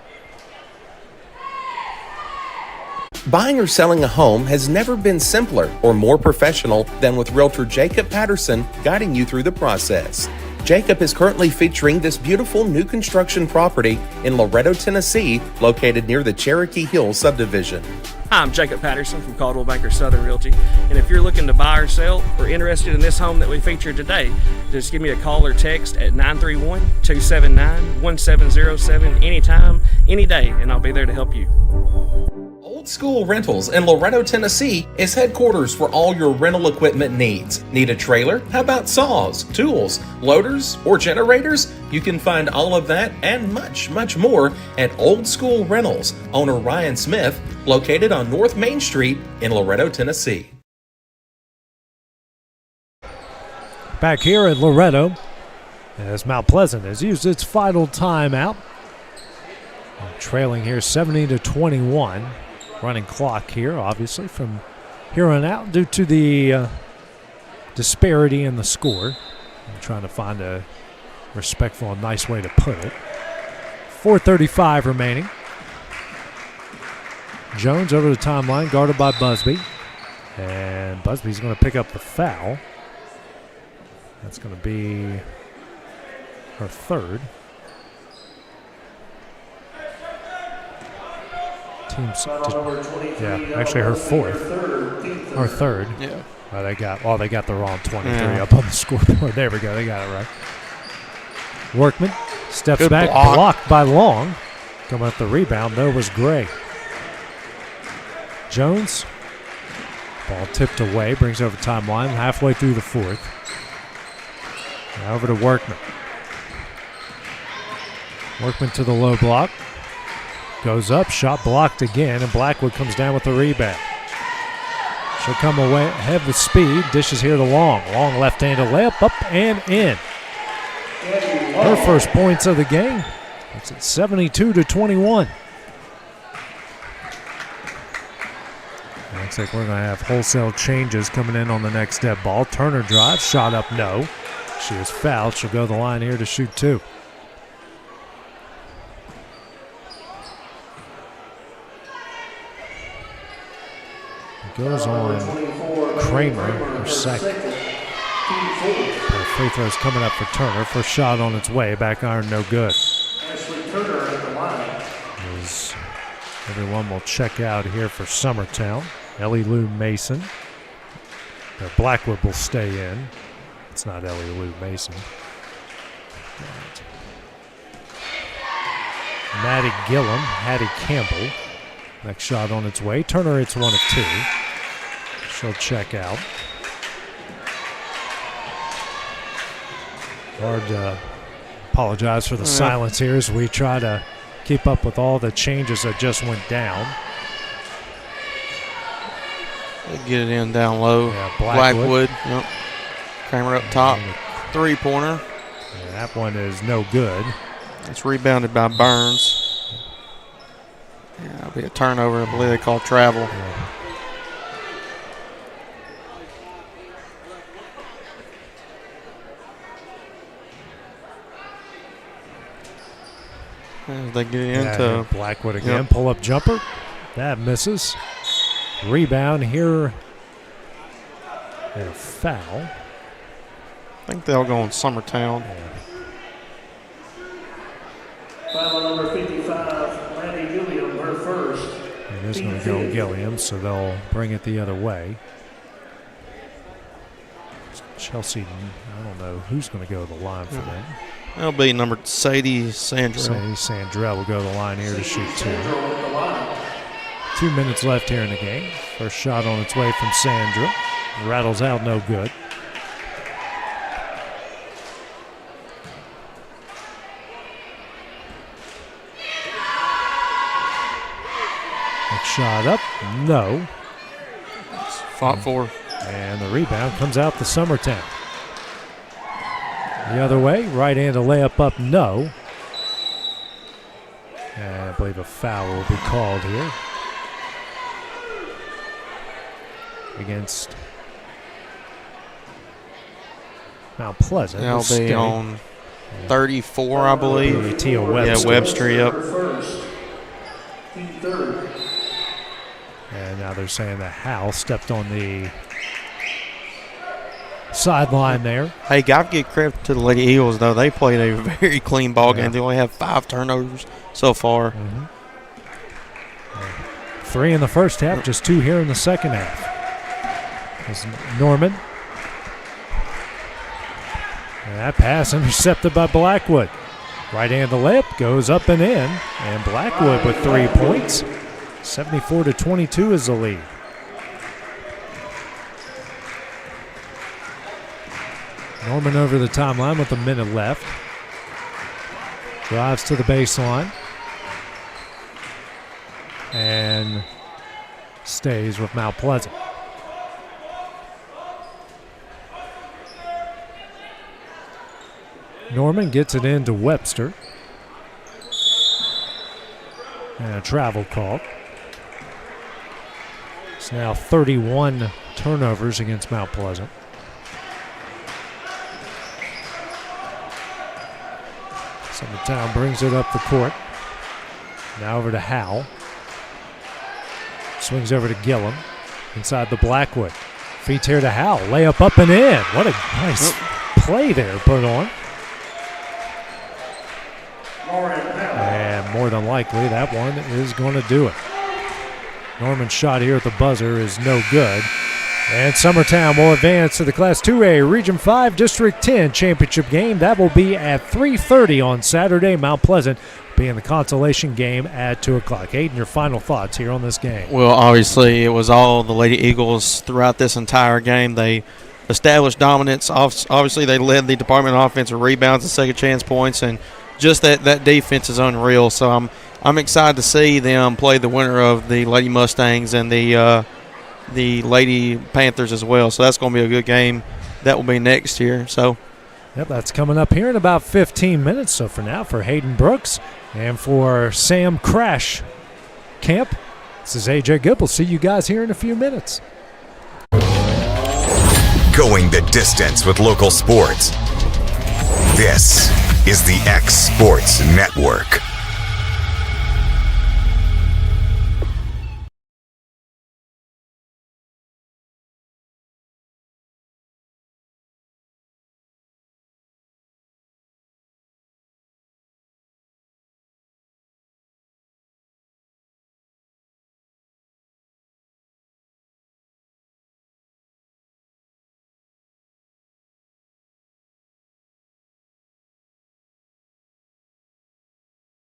Buying or selling a home has never been simpler or more professional than with Realtor Jacob Patterson guiding you through the process. Jacob is currently featuring this beautiful new construction property in Loretto, Tennessee, located near the Cherokee Hill subdivision. Hi, I'm Jacob Patterson from Caldwell Banker Southern Realty, and if you're looking to buy or sell or interested in this home that we featured today, just give me a call or text at 931-279-1707 anytime, any day, and I'll be there to help you. Old School Rentals in Loretto, Tennessee is headquarters for all your rental equipment needs. Need a trailer? How about saws, tools, loaders, or generators? You can find all of that and much, much more at Old School Rentals. Owner Ryan Smith, located on North Main Street in Loretto, Tennessee. Back here at Loretto, as Mount Pleasant has used its final timeout. Trailing here 70-21. Running clock here, obviously, from here on out due to the disparity in the score. I'm trying to find a respectful and nice way to put it. 4:35 remaining. Jones over the timeline, guarded by Busby. And Busby's going to pick up the foul. That's going to be her third. Actually her fourth. Or third. Yeah. They got the wrong 23 up on the scoreboard. There we go. They got it right. Workman steps Good back, block. blocked by Long. Coming up the rebound, though, was Gray. Jones. Ball tipped away, brings over timeline halfway through the fourth. Now over to Workman. Workman to the low block. Goes up, shot blocked again, and Blackwood comes down with the rebound. She'll come away ahead with speed, dishes here to Long. Long left-handed layup, up and in. Her first points of the game. It's at 72-21. Looks like we're going to have wholesale changes coming in on the next step ball. Turner drives, shot up, no. She is fouled. She'll go to the line here to shoot two. It goes on Kramer, her second. The free throw's coming up for Turner. First shot on its way. Back iron, no good. As everyone will check out here for Summertown. Ellie Lou Mason. Blackwood will stay in. It's not Ellie Lou Mason. Maddie Gillum, Hattie Campbell. Next shot on its way. Turner hits one of two. She'll check out. Hard to apologize for the silence here as we try to keep up with all the changes that just went down. They get it in down low. Yeah, Blackwood. Yep. Kramer up top. Three-pointer. Yeah, that one is no good. It's rebounded by Burns. Yeah, it'll be a turnover. I believe they call travel. Yeah. They get it into Blackwood again. Pull-up jumper. That misses. Rebound here. And a foul. I think they'll go on Summertown. Foul number 55, Maddie Gilliam, her first. It is going to go Gilliam, so they'll bring it the other way. Chelsea, I don't know who's going to go to the line for that. That'll be number Sadie Sandrell. Sadie Sandrell will go to the line here to shoot two. 2 minutes left here in the game. First shot on its way from Sandra. Rattles out, no good. Next shot up, no. It's fought for. And the rebound comes out to Summertown. The other way, right-handed layup up, no. And I believe a foul will be called here against Mount Pleasant. That'll be on 34, I believe. Tia Webster. Yeah, Webster, yep. And now they're saying that Hal stepped on the sideline there. Hey, got to give credit to the Lady Eagles, though. They played a very clean ball game. They only have 5 turnovers so far. Mm-hmm. 3 in the first half, just 2 here in the second half. As Norman. And that pass intercepted by Blackwood. Right-handed layup goes up and in. And Blackwood with 3 points. 74-22 is the lead. Norman over the timeline with a minute left. Drives to the baseline. And stays with Mount Pleasant. Norman gets it into Webster. And a travel call. It's now 31 turnovers against Mount Pleasant. Summertown brings it up the court. Now over to Howell. Swings over to Gillum. Inside the Blackwood. Feet here to Howell. Layup up and in. What a nice play there put on. And more than likely that one is going to do it. Norman's shot here at the buzzer is no good. And Summertown will advance to the Class 2A Region 5 District 10 championship game. That will be at 3:30 on Saturday. Mount Pleasant being the consolation game at 2 o'clock. Hayden, your final thoughts here on this game? Well, obviously, it was all the Lady Eagles throughout this entire game. They established dominance. Obviously, they led the department of offensive rebounds and second chance points, and just that defense is unreal. So I'm excited to see them play the winner of the Lady Mustangs and the Lady Panthers as well. So that's going to be a good game. That will be next year. So. Yep, that's coming up here in about 15 minutes. So for now, for Hayden Brooks and for Sam Crash Camp, this is AJ Gibb. We'll see you guys here in a few minutes. Going the distance with local sports. This is the X Sports Network.